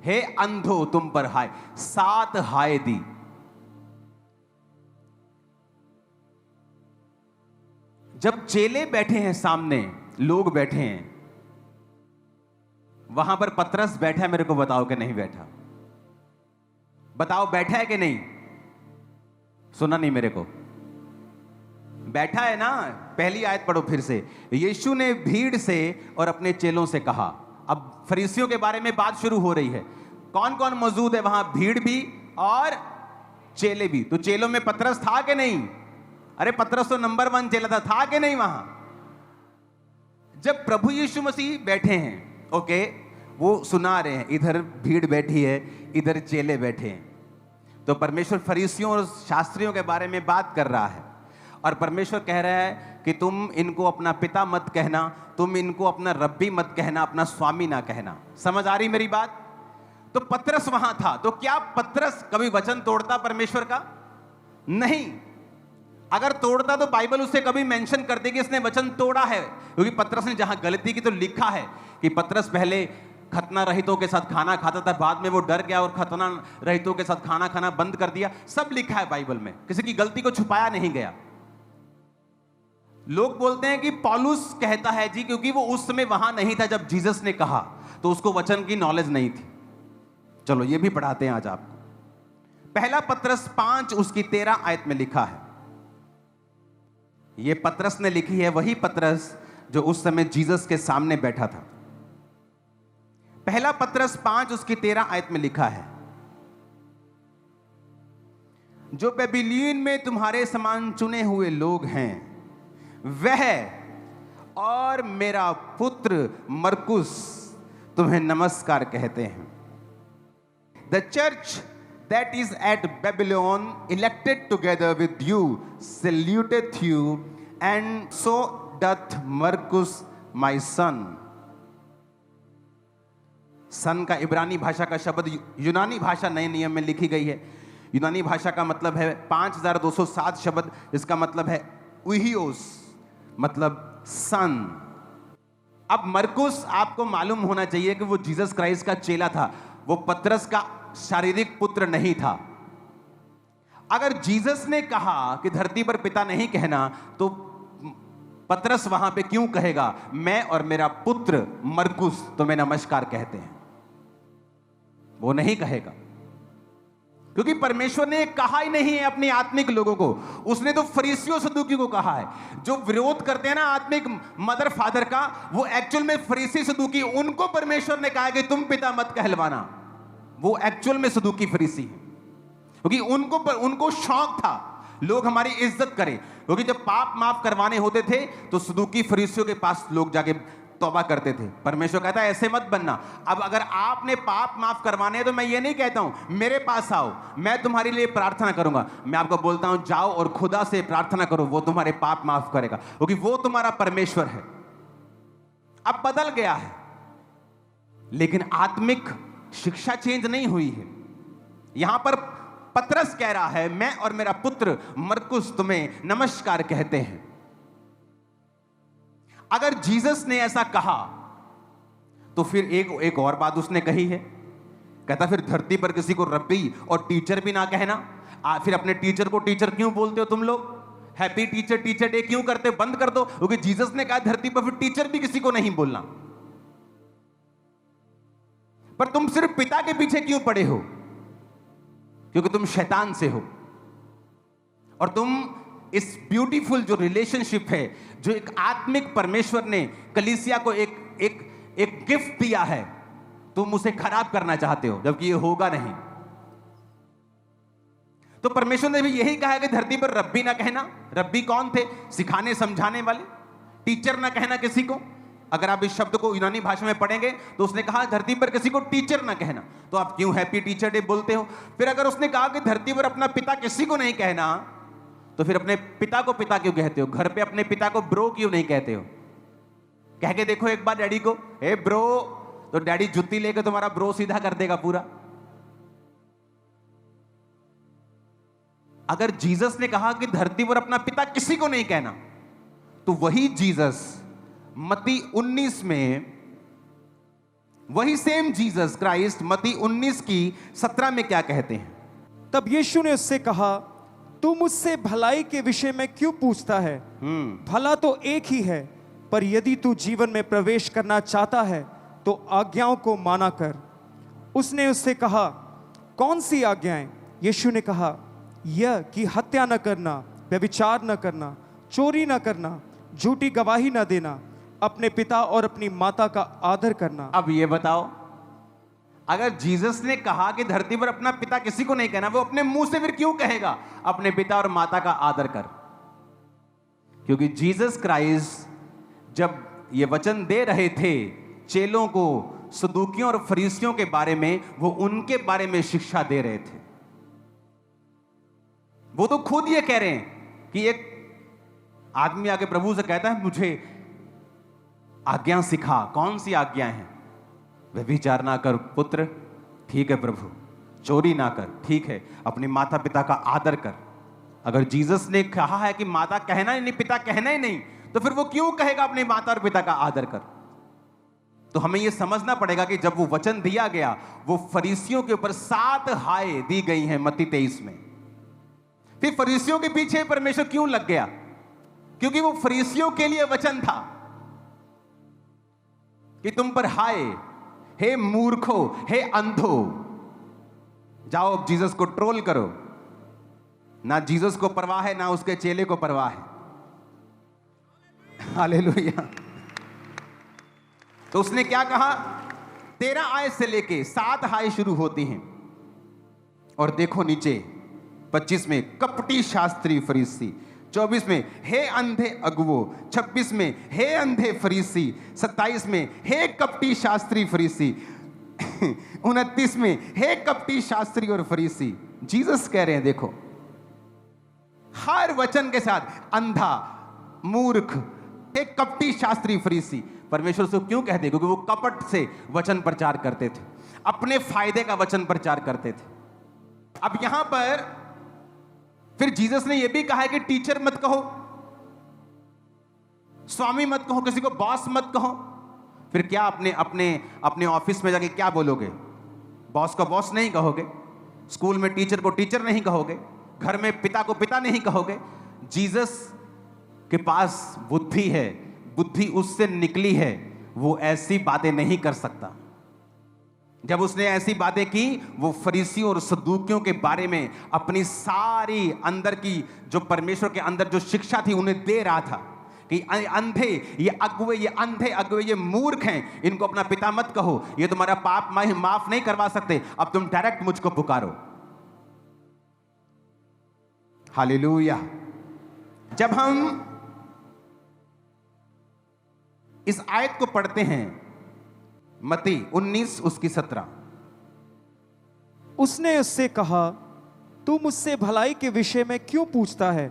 हे अंधो, तुम पर हाय। 7 हाय दी। जब चेले बैठे हैं सामने, लोग बैठे हैं, वहां पर पतरस बैठा है। मेरे को बताओ कि नहीं बैठा? बताओ बैठा है कि नहीं? सुना नहीं मेरे को? बैठा है ना? पहली आयत पढ़ो फिर से। यीशु ने भीड़ से और अपने चेलों से कहा। अब फरीसियों के बारे में बात शुरू हो रही है। कौन कौन मौजूद है वहां? भीड़ भी और चेले भी। तो चेलों में पतरस था कि नहीं? अरे पतरस तो नंबर 1 चेला था कि नहीं वहां? जब प्रभु यीशु मसीह बैठे हैं, ओके, वो सुना रहे हैं, इधर भीड़ बैठी है, इधर चेले बैठे हैं, तो परमेश्वर फरीसियों और शास्त्रियों के बारे में बात कर रहा है। और परमेश्वर कह रहा है कि तुम इनको अपना पिता मत कहना, तुम इनको अपना रब्बी मत कहना, अपना स्वामी ना कहना। समझ आ रही मेरी बात? तो पतरस वहां था। तो क्या पतरस कभी वचन तोड़ता परमेश्वर का? नहीं। अगर तोड़ता तो बाइबल उससे कभी मेंशन करती कि इसने वचन तोड़ा है, क्योंकि पतरस ने जहां गलती की तो लिखा है कि पतरस पहले खतना रहितों के साथ खाना खाता था, बाद में वो डर गया और खतना रहितों के साथ खाना खाना बंद कर दिया। सब लिखा है बाइबल में, किसी की गलती को छुपाया नहीं गया। लोग बोलते हैं कि पौलुस कहता है जी, क्योंकि वो उस समय वहां नहीं था जब जीसस ने कहा, तो उसको वचन की नॉलेज नहीं थी। चलो ये भी पढ़ाते हैं आज आपको। पहला पत्रस 5 उसकी 13 आयत में लिखा है। ये पत्रस ने लिखी है, वही पत्रस जो उस समय जीसस के सामने बैठा था। पहला पत्रस 5 उसकी 13 आयत में लिखा है, जो बेबीलोन में तुम्हारे समान चुने हुए लोग हैं, वह और मेरा पुत्र मरकुस तुम्हें नमस्कार कहते हैं। The church that is at Babylon, elected together with you, saluteth you, and so doth Marcus my son. सन का इब्रानी भाषा का शब्द यूनानी भाषा नए नियम में लिखी गई है। यूनानी भाषा का मतलब है 5207 शब्द, इसका मतलब है उहियोस, मतलब सन। अब मरकुस आपको मालूम होना चाहिए कि वो जीसस क्राइस्ट का चेला था, वो पतरस का शारीरिक पुत्र नहीं था। अगर जीसस ने कहा कि धरती पर पिता नहीं कहना, तो पतरस वहां पे क्यों कहेगा मैं और मेरा पुत्र मरकुस तुम्हें नमस्कार कहते हैं? वो नहीं कहेगा, क्योंकि परमेश्वर ने कहा ही नहीं है अपनी आत्मिक लोगों को। उसने तो फरीसियों सदूकी को कहा है, जो विरोध करते हैं ना आत्मिक मदर फादर का, वो एक्चुअल में फरीसी सदूकी, उनको परमेश्वर ने कहा कि तुम पिता मत कहलवाना। वो एक्चुअल में सदूकी फरीसी है, क्योंकि उनको शौक था लोग हमारी इज्जत करें। क्योंकि जब पाप माफ करवाने होते थे तो सदूकी फरीसियों के पास लोग जाके तौबा करते थे। परमेश्वर कहता है ऐसे मत बनना। अब अगर आपने पाप माफ करवाने हैं तो मैं ये नहीं कहता हूं मेरे पास आओ, मैं तुम्हारे लिए प्रार्थना करूंगा। मैं आपको बोलता हूं जाओ और खुदा से प्रार्थना करो, वो तुम्हारे पाप माफ करेगा, क्योंकि वो तुम्हारा परमेश्वर है। अब बदल गया है, लेकिन आत्मिक शिक्षा चेंज नहीं हुई है। यहां पर पतरस कह रहा है मैं और मेरा पुत्र मरकुस तुम्हें नमस्कार कहते हैं। अगर जीसस ने ऐसा कहा तो फिर एक और बात उसने कही है, कहता फिर धरती पर किसी को रब्बी और टीचर भी ना कहना। फिर अपने टीचर को टीचर क्यों बोलते हो तुम लोग? हैप्पी टीचर डे क्यों करते? बंद कर दो, क्योंकि जीसस ने कहा धरती पर फिर टीचर भी किसी को नहीं बोलना। पर तुम सिर्फ पिता के पीछे क्यों पड़े हो? क्योंकि तुम शैतान से हो, और तुम इस ब्यूटीफुल जो रिलेशनशिप है, जो एक आत्मिक परमेश्वर ने कलीसिया को एक गिफ्ट दिया है, तुम उसे खराब करना चाहते हो, जबकि ये होगा नहीं। तो परमेश्वर ने भी यही कहा है कि धरती पर रब्बी ना कहना। रब्बी कौन थे? सिखाने समझाने वाले। टीचर ना कहना किसी को। अगर आप इस शब्द को यूनानी भाषा में पढ़ेंगे तो उसने कहा धरती पर किसी को टीचर ना कहना, तो आप क्यों हैप्पी टीचर डे बोलते हो? फिर अगर उसने कहा कि धरती पर अपना पिता किसी को नहीं कहना, तो फिर अपने पिता को पिता क्यों कहते हो? घर पे अपने पिता को ब्रो क्यों नहीं कहते हो? कह के देखो एक बार डैडी को, ए ब्रो, तो डैडी जुत्ती लेकर तुम्हारा ब्रो सीधा कर देगा पूरा। अगर जीसस ने कहा कि धरती पर अपना पिता किसी को नहीं कहना, तो वही जीसस मत्ती 19 में, वही सेम जीसस क्राइस्ट मत्ती 19 की 17 में क्या कहते हैं? तब यीशु ने उससे कहा, तू मुझसे भलाई के विषय में क्यों पूछता है? भला तो एक ही है, पर यदि तू जीवन में प्रवेश करना चाहता है तो आज्ञाओं को माना कर। उसने उससे कहा, कौन सी आज्ञाएं? यीशु ने कहा, यह कि हत्या न करना, व्यभिचार न करना, चोरी न करना, झूठी गवाही न देना, अपने पिता और अपनी माता का आदर करना। अब ये बताओ, अगर जीसस ने कहा कि धरती पर अपना पिता किसी को नहीं कहना, वो अपने मुंह से फिर क्यों कहेगा अपने पिता और माता का आदर कर? क्योंकि जीसस क्राइस्ट जब ये वचन दे रहे थे चेलों को, सदूकियों और फरीसियों के बारे में, वो उनके बारे में शिक्षा दे रहे थे। वो तो खुद ये कह रहे हैं कि एक आदमी आके प्रभु से कहता है मुझे आज्ञा सिखा। कौन सी आज्ञा है? व्यभिचार ना कर पुत्र, ठीक है प्रभु। चोरी ना कर, ठीक है। अपने माता पिता का आदर कर। अगर जीसस ने कहा है कि माता कहना ही नहीं, पिता कहना ही नहीं, तो फिर वो क्यों कहेगा अपने माता और पिता का आदर कर? तो हमें यह समझना पड़ेगा कि जब वो वचन दिया गया, वो फरीसियों के ऊपर 7 हाय दी गई हैं मत्ती 23 में। फिर फरीसियों के पीछे परमेश्वर क्यों लग गया? क्योंकि वो फरीसियों के लिए वचन था कि तुम पर हाय, हे मूर्खो, हे अंधो, जाओ अब जीसस को ट्रोल करो। ना जीसस को परवाह है, ना उसके चेले को परवाह है। हालेलुया। तो उसने क्या कहा? 13 आयत से लेके 7 हाय शुरू होती हैं। और देखो नीचे 25 में कपटी शास्त्री फरीसी, 24 में हे अंधे अगुवो, 26 में हे अंधे फरीसी, 27 में हे कपटी शास्त्री फरीसी, 29 में हे कपटी शास्त्री और फरीसी। जीसस कह रहे हैं, देखो हर वचन के साथ अंधा, मूर्ख, एक कपटी शास्त्री फरीसी। परमेश्वर से क्यों कहते? क्योंकि वो कपट से वचन प्रचार करते थे, अपने फायदे का वचन प्रचार करते थे। अब यहां पर फिर जीसस ने यह भी कहा है कि टीचर मत कहो, स्वामी मत कहो, किसी को बॉस मत कहो। फिर क्या अपने अपने अपने ऑफिस में जाके क्या बोलोगे? बॉस को बॉस नहीं कहोगे, स्कूल में टीचर को टीचर नहीं कहोगे, घर में पिता को पिता नहीं कहोगे। जीसस के पास बुद्धि है, बुद्धि उससे निकली है, वो ऐसी बातें नहीं कर सकता। जब उसने ऐसी बातें की, वो फरीसियों और सदूकियों के बारे में अपनी सारी अंदर की जो परमेश्वर के अंदर जो शिक्षा थी उन्हें दे रहा था कि अंधे, ये अगुवे, ये अंधे अगुवे, ये मूर्ख हैं, इनको अपना पिता मत कहो, ये तुम्हारा पाप माफ नहीं करवा सकते, अब तुम डायरेक्ट मुझको पुकारो। हालेलुया। जब हम इस आयत को पढ़ते हैं, मत्ती 19 उसकी 17, उसने उससे कहा, तू मुझसे भलाई के विषय में क्यों पूछता है?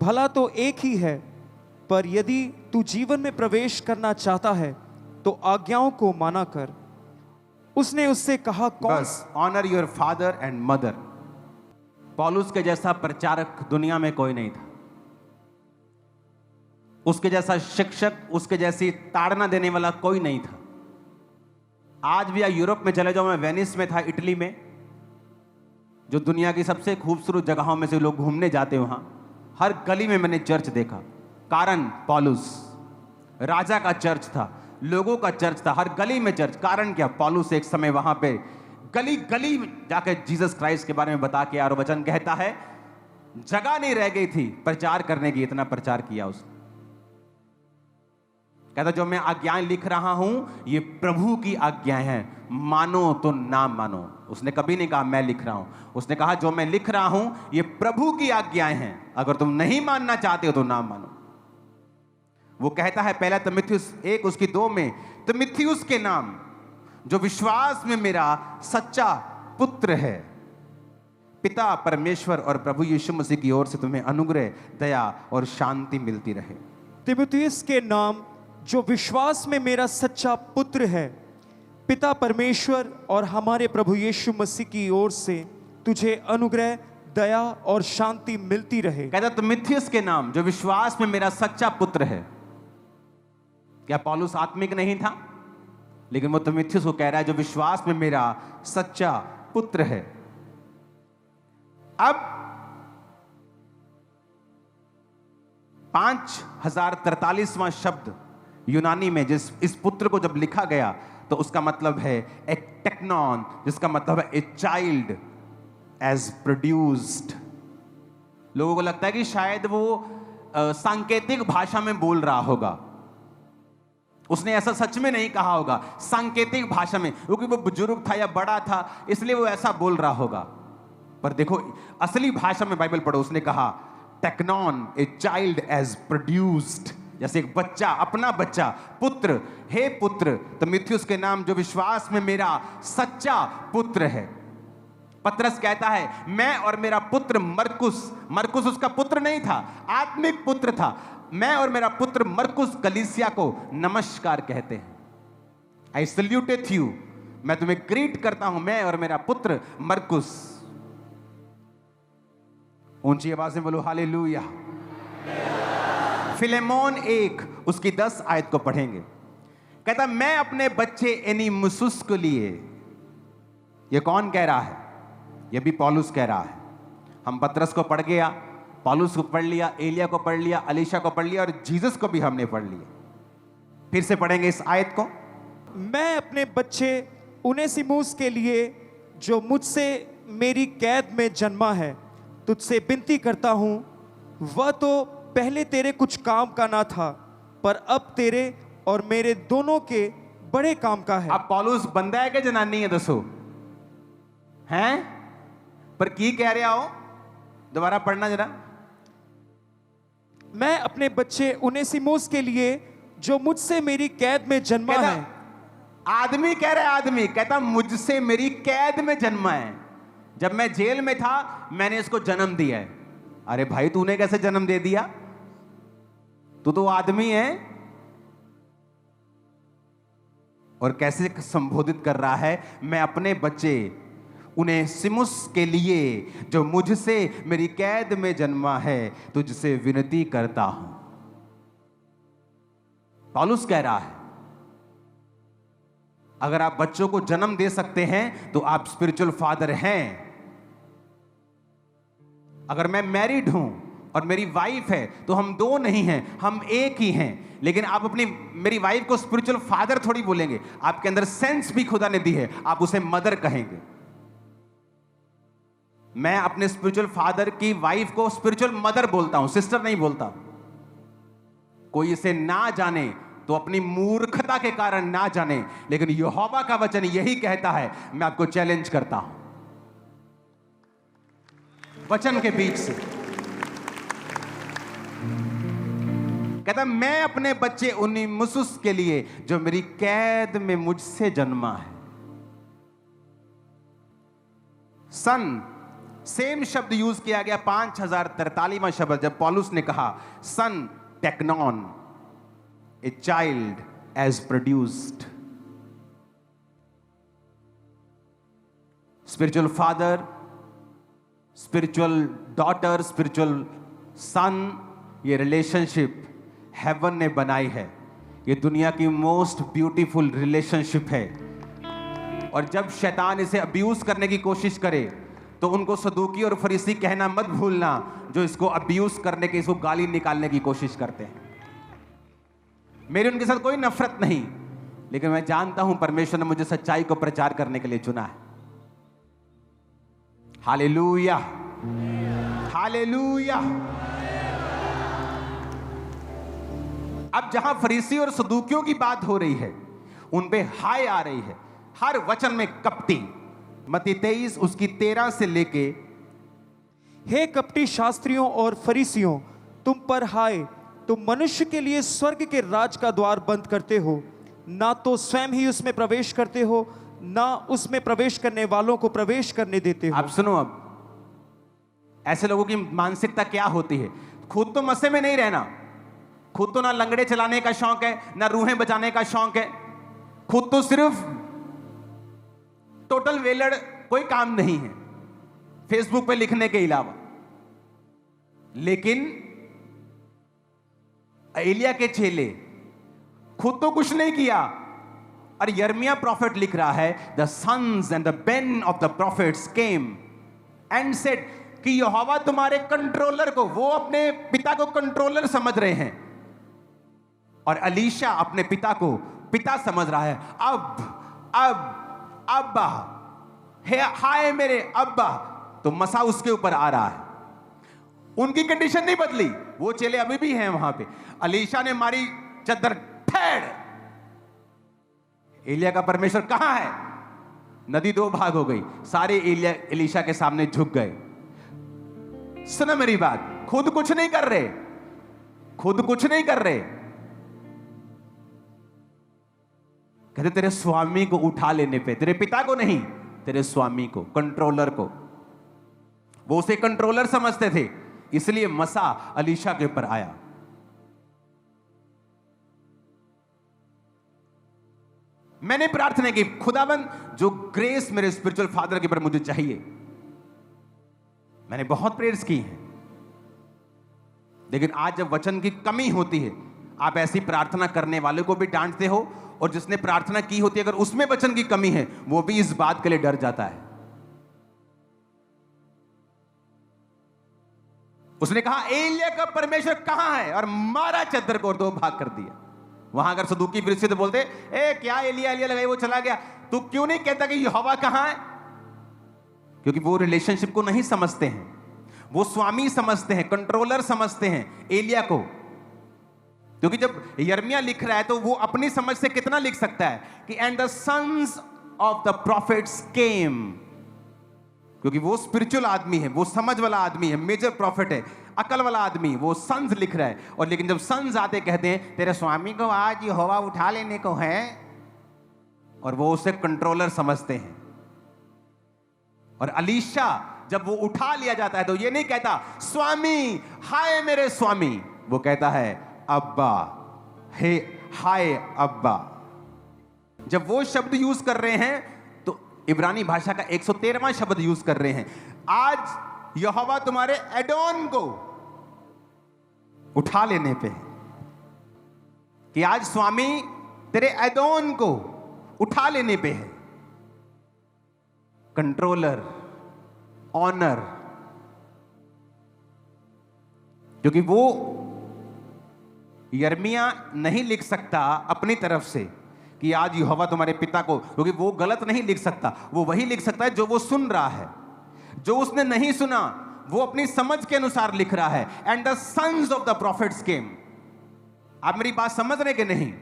भला तो एक ही है, पर यदि तू जीवन में प्रवेश करना चाहता है तो आज्ञाओं को माना कर। उसने उससे कहा, कौन? बस, honour your father and mother. पौलुस के जैसा प्रचारक दुनिया में कोई नहीं था, उसके जैसा शिक्षक, उसके जैसी ताड़ना देने वाला कोई नहीं था। आज भी यूरोप में चले जाओ, मैं वेनिस में था, इटली में, जो दुनिया की सबसे खूबसूरत जगहों में से लोग घूमने जाते हैं, वहां हर गली में मैंने चर्च देखा। कारण पौलुस, राजा का चर्च था, लोगों का चर्च था, हर गली में चर्च। कारण क्या? पौलुस एक समय वहां पे गली गली में जाकर जीसस क्राइस्ट के बारे में बता के, और वचन कहता है जगह नहीं रह गई थी प्रचार करने की, इतना प्रचार किया उसने। कहता जो मैं आज्ञाएं लिख रहा हूं ये प्रभु की आज्ञाएं हैं, मानो तो ना मानो। उसने कभी नहीं कहा मैं लिख रहा हूं, उसने कहा जो मैं लिख रहा हूं ये प्रभु की आज्ञाएं हैं, अगर तुम नहीं मानना चाहते हो तो ना मानो। वो कहता है पहला तिमुथियुस 1 उसकी 2 में, तिमुथियुस के नाम जो विश्वास में मेरा सच्चा पुत्र है, पिता परमेश्वर और प्रभु यीशु मसीह की ओर से तुम्हें अनुग्रह, दया और शांति मिलती रहे। तिमुथियुस के नाम जो विश्वास में मेरा सच्चा पुत्र है, पिता परमेश्वर और हमारे प्रभु यीशु मसीह की ओर से तुझे अनुग्रह, दया और शांति मिलती रहे। कहता तिमुथियुस के नाम जो विश्वास में मेरा सच्चा पुत्र है। क्या पौलुस आत्मिक नहीं था? लेकिन वो तिमुथियुस को कह रहा है जो विश्वास में मेरा सच्चा पुत्र है। अब 5043वां शब्द यूनानी में जिस इस पुत्र को जब लिखा गया तो उसका मतलब है एक टेक्नॉन, जिसका मतलब है ए चाइल्ड एज प्रोड्यूस्ड। लोगों को लगता है कि शायद वो सांकेतिक भाषा में बोल रहा होगा, उसने ऐसा सच में नहीं कहा होगा, सांकेतिक भाषा में, क्योंकि वो बुजुर्ग था या बड़ा था इसलिए वो ऐसा बोल रहा होगा। पर देखो असली भाषा में बाइबल पढ़ो, उसने कहा टेक्नॉन ए चाइल्ड एज प्रोड्यूस्ड, जैसे एक बच्चा, अपना बच्चा, पुत्र, हे पुत्र तिमुथियुस के नाम जो विश्वास में मेरा सच्चा पुत्र है। पतरस कहता है मैं और मेरा पुत्र मरकुस, मरकुस उसका पुत्र नहीं था, आत्मिक पुत्र था, मैं और मेरा पुत्र मरकुस कलीसिया को नमस्कार कहते हैं। आई सल्यूटेड यू, मैं तुम्हें ग्रीट करता हूं, मैं और मेरा पुत्र मरकुस। ऊंची आवाज में बोलो हालेलुया। फिलेमोन 1 उसकी 10 आयत को पढ़ेंगे। कहता मैं अपने बच्चे एनीमुसुस को लिए। ये कौन कह रहा है? ये भी पौलुस कह रहा है। हम पतरस को पढ़ गया, पौलुस को पढ़ लिया, एलिया को पढ़ लिया, अलीशा को पढ़ लिया और जीसस को भी हमने पढ़ लिया। फिर से पढ़ेंगे इस आयत को। मैं अपने बच्चे उनेसिमुस के लिए जो मुझसे मेरी कैद में जन्मा है तुझसे विनती करता हूं, वह तो पहले तेरे कुछ काम का ना था, पर अब तेरे और मेरे दोनों के बड़े काम का है। अब पौलुस बंदा है कि जनानी है? दसो हैं? पर की कह रहे हो? दोबारा पढ़ना जरा। मैं अपने बच्चे उनेसिमुस के लिए जो मुझसे मेरी कैद में जन्मा कहता, है। आदमी कह रहा है, आदमी कहता मुझसे मेरी कैद में जन्मा है। जब मैं जेल में था मैंने इसको जन्म दिया है। अरे भाई तूने कैसे जन्म दे दिया? तू तो आदमी है। और कैसे संबोधित कर रहा है? मैं अपने बच्चे उनेसिमुस के लिए जो मुझसे मेरी कैद में जन्मा है तुझसे विनती करता हूं। पौलुस कह रहा है अगर आप बच्चों को जन्म दे सकते हैं तो आप स्पिरिचुअल फादर हैं। अगर मैं मैरिड हूं और मेरी वाइफ है तो हम दो नहीं हैं, हम एक ही हैं। लेकिन आप अपनी मेरी वाइफ को स्पिरिचुअल फादर थोड़ी बोलेंगे। आपके अंदर सेंस भी खुदा ने दी है, आप उसे मदर कहेंगे। मैं अपने स्पिरिचुअल फादर की वाइफ को स्पिरिचुअल मदर बोलता हूं, सिस्टर नहीं बोलता। कोई इसे ना जाने तो अपनी मूर्खता के कारण ना जाने, लेकिन यहोवा का वचन यही कहता है। मैं आपको चैलेंज करता हूं वचन के बीच से। कहता मैं अपने बच्चे उनेसिमुस के लिए जो मेरी कैद में मुझसे जन्मा है। सन सेम शब्द यूज किया गया 5043वां शब्द जब पौलुस ने कहा सन टेक्नॉन, a child as produced. Spiritual father, spiritual daughter, spiritual son, ये रिलेशनशिप हेवन ने बनाई है। ये दुनिया की मोस्ट ब्यूटीफुल रिलेशनशिप है। और जब शैतान इसे अब्यूज करने की कोशिश करे तो उनको सदूकी और फरीसी कहना मत भूलना, जो इसको अब्यूज करने के, इसको गाली निकालने की कोशिश करते हैं। मेरी उनके साथ कोई नफरत नहीं, लेकिन मैं जानता हूं परमेश्वर ने मुझे सच्चाई को प्रचार करने के लिए चुना है। Hallelujah, hallelujah. अब जहां फरीसी और सदूकियों की बात हो रही है, उन पे हाय आ रही है हर वचन में कपटी। मत्ती 23 उसकी 13 से लेके, हे कपटी शास्त्रियों और फरीसियों, तुम पर हाय, तुम मनुष्य के लिए स्वर्ग के राज का द्वार बंद करते हो, ना तो स्वयं ही उसमें प्रवेश करते हो, ना उसमें प्रवेश करने वालों को प्रवेश करने देते हो। आप सुनो, अब ऐसे लोगों की मानसिकता क्या होती है? खुद तो मस्से में नहीं रहना, खुद तो ना लंगड़े चलाने का शौक है, ना रूहें बजाने का शौक है, खुद तो सिर्फ टोटल वेलड़, कोई काम नहीं है फेसबुक पे लिखने के अलावा। लेकिन एलिया के चेले खुद तो कुछ नहीं किया। और यिर्मयाह प्रॉफिट लिख रहा है, the sons and the band of the prophets came and said कि यहोवा तुम्हारे कंट्रोलर को, वो अपने पिता को कंट्रोलर समझ रहे हैं, और अलीशा अपने पिता को पिता समझ रहा है। अब अब्बा है, हाय मेरे अब्बा, तो मसा उसके ऊपर आ रहा है। उनकी कंडीशन नहीं बदली, वो चेले अभी भी हैं वहां पे। अलीशा ने मारी चद्दर ठेड़, एलिया का परमेश्वर कहां है? नदी दो भाग हो गई, सारे एलिशा के सामने झुक गए। सुनो मेरी बात, खुद कुछ नहीं कर रहे, खुद कुछ नहीं कर रहे। कहते तेरे स्वामी को उठा लेने पे, तेरे पिता को नहीं, तेरे स्वामी को, कंट्रोलर को, वो उसे कंट्रोलर समझते थे, इसलिए मसा अलीशा के ऊपर आया। मैंने प्रार्थना की, खुदाबंद जो ग्रेस मेरे स्पिरिचुअल फादर के ऊपर मुझे चाहिए, मैंने बहुत प्रेयर्स की हैं, लेकिन आज जब वचन की कमी होती है, आप ऐसी प्रार्थना करने वाले को भी डांटते हो, और जिसने प्रार्थना की होती है अगर उसमें वचन की कमी है वो भी इस बात के लिए डर जाता है। उसने कहा एलिया का परमेश्वर कहां है, और मारा चद्दर को और 2 भाग कर दिया। वहां अगर सदूकी फरीसी तो बोलते ए क्या एलिया एलिया लगाई वो चला गया, तू क्यों नहीं कहता कि यहोवा कहां है? क्योंकि वो रिलेशनशिप को नहीं समझते हैं, वो स्वामी समझते हैं, कंट्रोलर समझते हैं एलिया को। क्योंकि जब यिर्मयाह लिख रहा है तो वो अपनी समझ से कितना लिख सकता है कि and the sons of the prophets came, क्योंकि वो स्पिरिचुअल आदमी है, वो समझ वाला आदमी है, मेजर प्रॉफिट है, अकल वाला आदमी, वो सन्स लिख रहा है। और लेकिन जब सन्स आते कहते हैं तेरे स्वामी को आज यहोवा उठा लेने को है, और वो उसे कंट्रोलर समझते हैं। और अलीशा जब वो उठा लिया जाता है तो ये नहीं कहता स्वामी हाय मेरे स्वामी, वो कहता है अब्बा, हे हाय अब्बा। जब वो शब्द यूज कर रहे हैं तो इब्रानी भाषा का 113वां शब्द यूज कर रहे हैं। आज यहोवा तुम्हारे एडोन को उठा लेने पे है, कि आज स्वामी तेरे एडोन को उठा लेने पे है। कंट्रोलर, ऑनर, क्योंकि वो यिर्मयाह नहीं लिख सकता अपनी तरफ से कि आज यहोवा तुम्हारे पिता को, क्योंकि वो गलत नहीं लिख सकता, वो वही लिख सकता है जो वो सुन रहा है। जो उसने नहीं सुना वो अपनी समझ के अनुसार लिख रहा है। And the sons of the prophets came. आप मेरी बात समझ रहे कि नहीं?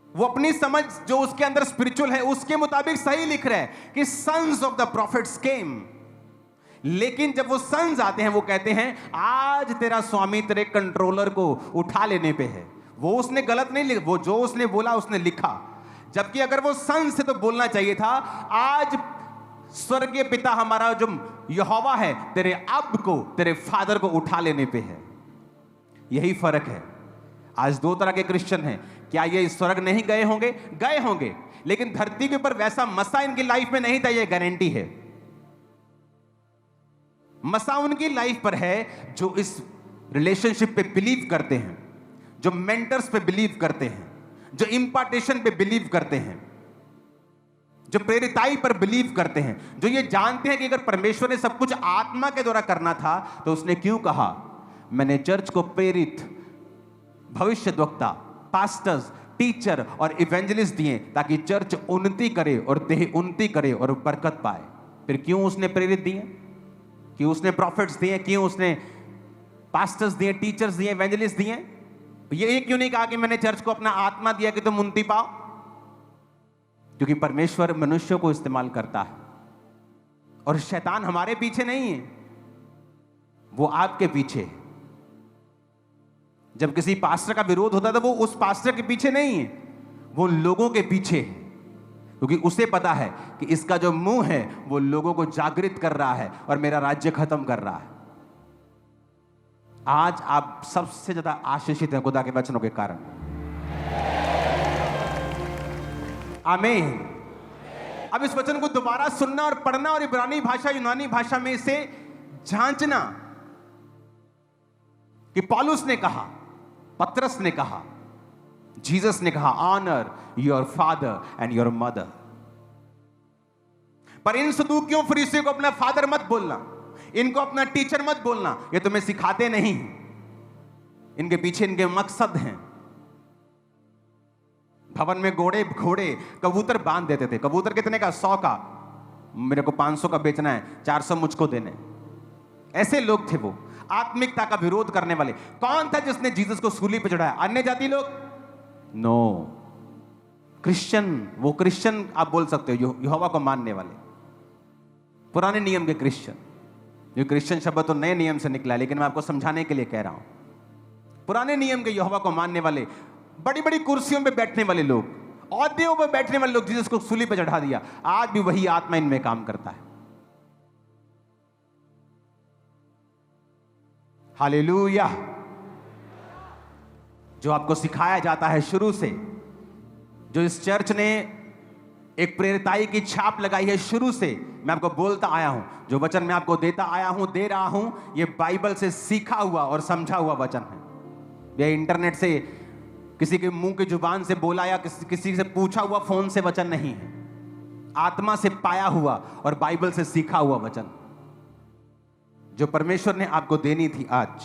वो अपनी समझ जो उसके अंदर स्पिरिचुअल है उसके मुताबिक सही लिख रहा है कि सन्स ऑफ द प्रॉफिट्स केम। लेकिन जब वो सन्स आते हैं वो कहते हैं आज तेरा स्वामी तेरे कंट्रोलर को उठा लेने पे है। वो उसने गलत नहीं लिखा, वो जो उसने बोला उसने लिखा। जबकि अगर वो सन्स से तो बोलना चाहिए था आज स्वर्गीय पिता हमारा जो यहोवा है तेरे अब को, तेरे फादर को उठा लेने पे है। यही फर्क है। आज 2 तरह के क्रिश्चियन हैं। क्या ये स्वर्ग नहीं गए होंगे? गए होंगे, लेकिन धरती के ऊपर वैसा मसा इनकी लाइफ में नहीं था, ये गारंटी है। मसा उनकी लाइफ पर है जो इस रिलेशनशिप पे बिलीव करते हैं, जो मेंटर्स पे बिलीव करते हैं, जो इंपार्टेशन पे बिलीव करते हैं, जो प्रेरिताई पर बिलीव करते हैं, जो ये जानते हैं कि अगर परमेश्वर ने सब कुछ आत्मा के द्वारा करना था तो उसने क्यों कहा मैंने चर्च को प्रेरित, भविष्यद्वक्ता, पास्टर्स, टीचर और इवेंजलिस्ट दिए ताकि चर्च उन्नति करे और देह उन्नति करे और बरकत पाए। फिर क्यों उसने प्रेरित दिए, क्यों उसने प्रॉफिट्स दिए, क्यों उसने पास्टर्स दिए, टीचर्स दिए, इवेंजलिस्ट दिए? ये क्यों नहीं कहा कि मैंने चर्च को अपना आत्मा दिया कि तुम उन्नति पाओ? क्योंकि परमेश्वर मनुष्यों को इस्तेमाल करता है और शैतान हमारे पीछे नहीं है, वो आपके पीछे है। जब किसी पास्टर का विरोध होता है तो वो उस पास्टर के पीछे नहीं है, वो लोगों के पीछे है, क्योंकि उसे पता है कि इसका जो मुंह है वो लोगों को जागृत कर रहा है और मेरा राज्य खत्म कर रहा है। आज आप सबसे ज्यादा आशीषित हैं खुदा के वचनों के कारण। आमीन। अब इस वचन को दोबारा सुनना और पढ़ना और इब्रानी भाषा, यूनानी भाषा में इसे जांचना कि पौलुस ने कहा, पतरस ने कहा, जीसस ने कहा honour your father and your mother. पर इन सदूकियों फरीसियों को अपना फादर मत बोलना, इनको अपना टीचर मत बोलना, ये तुम्हें सिखाते नहीं। इनके पीछे इनके मकसद हैं। भवन में घोड़े कबूतर बांध देते थे। कबूतर कितने का? 100 का। मेरे को 500 का बेचना है, 400 मुझको देने। ऐसे लोग थे वो, आत्मिकता का विरोध करने वाले। कौन था जिसने जीसस को सूली पर चढ़ाया? अन्य जाति लोग? No, Christian. वो क्रिश्चियन आप बोल सकते हो, यहोवा को मानने वाले, पुराने नियम के क्रिश्चियन। ये क्रिश्चियन शब्द तो नए नियम से निकला, लेकिन मैं आपको समझाने के लिए कह रहा हूं। पुराने नियम के यहोवा को मानने वाले, बड़ी बड़ी कुर्सियों पे बैठने वाले लोग, औहदों पे बैठने वाले लोग, जिसको सूली पे चढ़ा दिया, आज भी वही आत्मा इनमें काम करता है। हालेलुया। जो आपको सिखाया जाता है शुरू से, जो इस चर्च ने एक प्रेरिताई की छाप लगाई है शुरू से, मैं आपको बोलता आया हूं, जो वचन मैं आपको देता आया हूं, दे रहा हूं, यह बाइबल से सीखा हुआ और समझा हुआ वचन है। या इंटरनेट से किसी के मुंह की जुबान से बोला या किसी से पूछा हुआ फोन से वचन नहीं है, आत्मा से पाया हुआ और बाइबल से सीखा हुआ वचन जो परमेश्वर ने आपको देनी थी आज,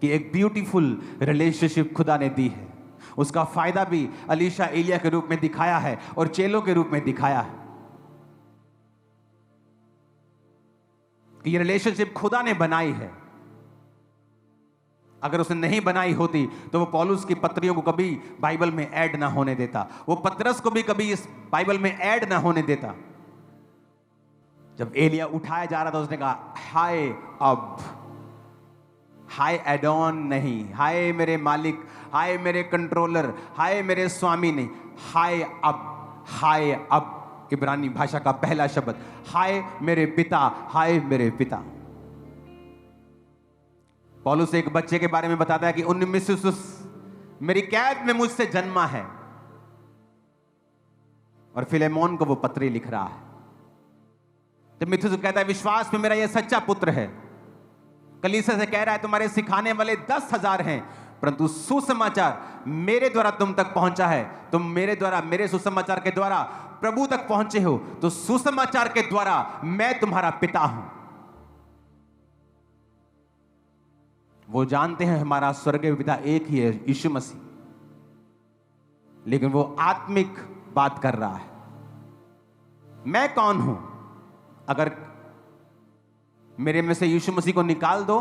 कि एक ब्यूटीफुल रिलेशनशिप खुदा ने दी है। उसका फायदा भी अलीशा एलिया के रूप में दिखाया है और चेलों के रूप में दिखाया है कि ये रिलेशनशिप खुदा ने बनाई है। अगर उसने नहीं बनाई होती तो वो पौलुस की पत्रियों को कभी बाइबल में ऐड ना होने देता, वो पतरस को भी कभी इस बाइबल में ऐड ना होने देता। जब एलिया उठाया जा रहा था उसने कहा हाय अब, हाय एडॉन नहीं, हाय मेरे मालिक, हाय मेरे कंट्रोलर, हाय मेरे स्वामी नहीं, हाय अब, हाय अब इब्रानी भाषा का पहला शब्द, हाय मेरे पिता, हाय मेरे पिता। पौलुस एक बच्चे के बारे में बताता है कि उन्नीस मेरी कैद में मुझसे जन्मा है, और फिलेमोन को वो पत्री लिख रहा है। तीमुथियुस कहता है विश्वास में मेरा यह सच्चा पुत्र है। कलीसिया से कह रहा है तुम्हारे सिखाने वाले 10,000 हैं, परंतु सुसमाचार मेरे द्वारा तुम तक पहुंचा है। तुम मेरे द्वारा, मेरे सुसमाचार के द्वारा प्रभु तक पहुंचे हो, तो सुसमाचार के द्वारा मैं तुम्हारा पिता हूं। वो जानते हैं हमारा स्वर्गीय पिता एक ही है, यीशु मसीह, लेकिन वो आत्मिक बात कर रहा है। मैं कौन हूं? अगर मेरे में से यीशु मसीह को निकाल दो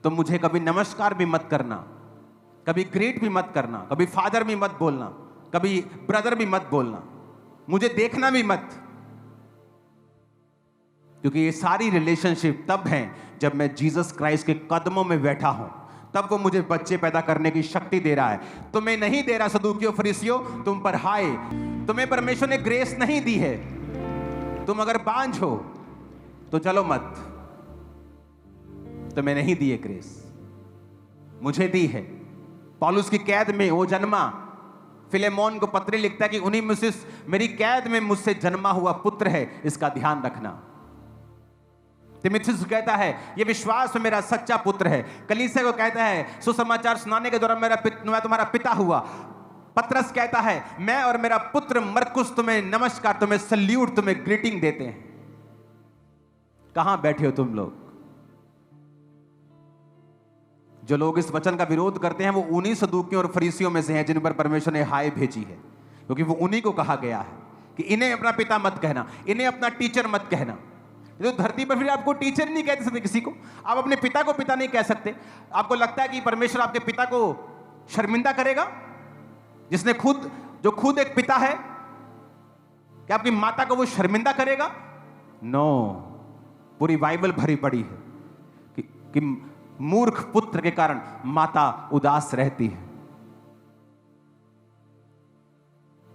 तो मुझे कभी नमस्कार भी मत करना, कभी ग्रेट भी मत करना, कभी फादर भी मत बोलना, कभी ब्रदर भी मत बोलना, मुझे देखना भी मत, क्योंकि ये सारी रिलेशनशिप तब हैं जब मैं जीसस क्राइस्ट के कदमों में बैठा हूं, तब वो मुझे बच्चे पैदा करने की शक्ति दे रहा है। तुम्हें नहीं दे रहा सदूकियों फरीसियों, तुम पर हाय, तुम्हें परमेश्वर ने ग्रेस नहीं दी है। तुम अगर बांझ हो तो चलो मत, तुम्हें नहीं दी है ग्रेस, मुझे दी है। पौलुस की कैद में वो जन्मा, फिलेमोन को पत्री लिखता है कि उन्हीं में से मेरी कैद में मुझसे जन्मा हुआ पुत्र है, इसका ध्यान रखना। तीमुथियुस कहता है ये विश्वास में मेरा सच्चा पुत्र है। कलीसिया को कहता है सुसमाचार सुनाने के दौरान मैं तुम्हारा पिता हुआ। पतरस कहता है मैं और मेरा पुत्र मरकुस तुम्हें नमस्कार, तुम्हें सल्यूट, तुम्हें ग्रीटिंग देते हैं। कहां बैठे हो तुम लोग? जो लोग इस वचन का विरोध करते हैं वो उन्हीं सदूकियों और फरीसियों में से हैं जिन पर परमेश्वर ने हाय भेजी है, क्योंकि वो उन्हीं को कहा गया है कि इन्हें अपना पिता मत कहना, इन्हें अपना टीचर मत कहना। तो धरती पर फिर आपको टीचर नहीं कह सकते किसी को, आप अपने पिता को पिता नहीं कह सकते। आपको लगता है कि परमेश्वर आपके पिता को शर्मिंदा करेगा? जिसने जो खुद एक पिता है, क्या आपकी माता को वो शर्मिंदा करेगा? नो। पूरी बाइबल भरी पड़ी है कि मूर्ख पुत्र के कारण माता उदास रहती है।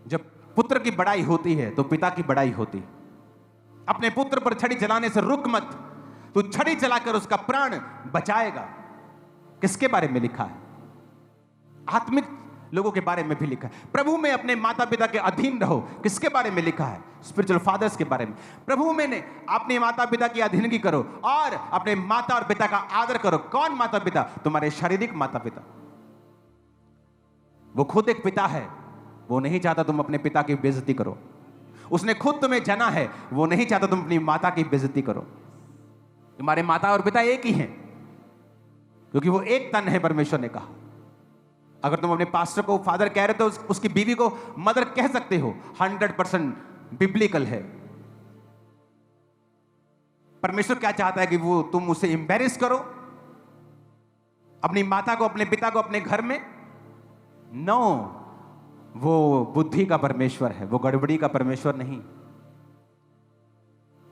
जब पुत्र की बड़ाई होती है तो पिता की बड़ाई होती है। अपने पुत्र पर छड़ी चलाने से रुक मत, तू छड़ी चलाकर उसका प्राण बचाएगा। किसके बारे में लिखा है? आत्मिक लोगों के बारे में भी लिखा है। प्रभु में अपने माता पिता के अधीन रहो, किसके बारे में लिखा है? स्पिरिचुअल फादर्स के बारे में। प्रभु में ने अपने माता पिता की अधीनगी करो और अपने माता और पिता का आदर करो। कौन माता पिता? तुम्हारे शारीरिक माता पिता। वो खुद एक पिता है, वो नहीं चाहता तुम अपने पिता की बेइज्जती करो। उसने खुद तुम्हें जना है, वो नहीं चाहता तुम अपनी माता की बेइज्जती करो। तुम्हारे माता और पिता एक ही हैं, क्योंकि वो एक तन है, परमेश्वर ने कहा। अगर तुम अपने पास्टर को फादर कह रहे हो तो उसकी बीवी को मदर कह सकते हो, 100% बिब्लिकल है। परमेश्वर क्या चाहता है कि वो तुम उसे एम्बैरेस करो, अपनी माता को, अपने पिता को अपने घर में? नो, वो बुद्धि का परमेश्वर है, वो गड़बड़ी का परमेश्वर नहीं।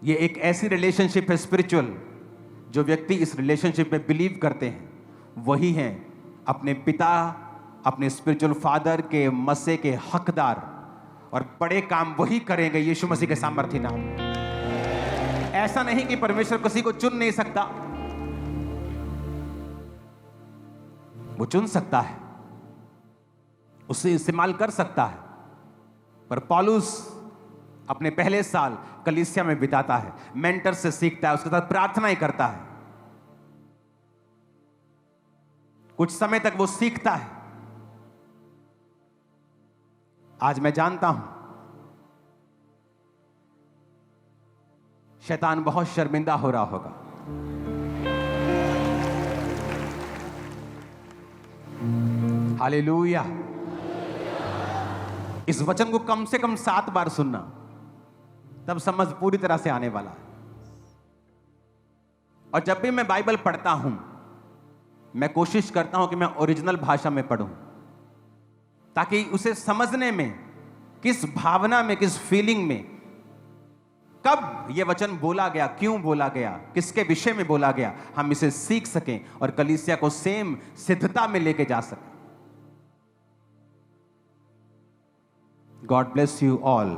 ये एक ऐसी रिलेशनशिप है स्पिरिचुअल, जो व्यक्ति इस रिलेशनशिप में बिलीव करते हैं वही हैं अपने पिता, अपने स्पिरिचुअल फादर के मसे के हकदार, और बड़े काम वही करेंगे यीशु मसीह के सामर्थ्य नाम। ऐसा नहीं कि परमेश्वर किसी को चुन नहीं सकता, वो चुन सकता है, उसे इस्तेमाल कर सकता है। पर पौलुस अपने पहले साल कलीसिया में बिताता है, मेंटर से सीखता है, उसके साथ प्रार्थना ही करता है। कुछ समय तक वो सीखता है। आज मैं जानता हूं शैतान बहुत शर्मिंदा हो रहा होगा। हालेलुया। इस वचन को कम से कम 7 बार सुनना, तब समझ पूरी तरह से आने वाला है। और जब भी मैं बाइबल पढ़ता हूं, मैं कोशिश करता हूं कि मैं ओरिजिनल भाषा में पढूं, ताकि उसे समझने में, किस भावना में, किस फीलिंग में, कब यह वचन बोला गया, क्यों बोला गया, किसके विषय में बोला गया, हम इसे सीख सकें और कलीसिया को सेम सिद्धता में लेके जा सकें। God bless you all.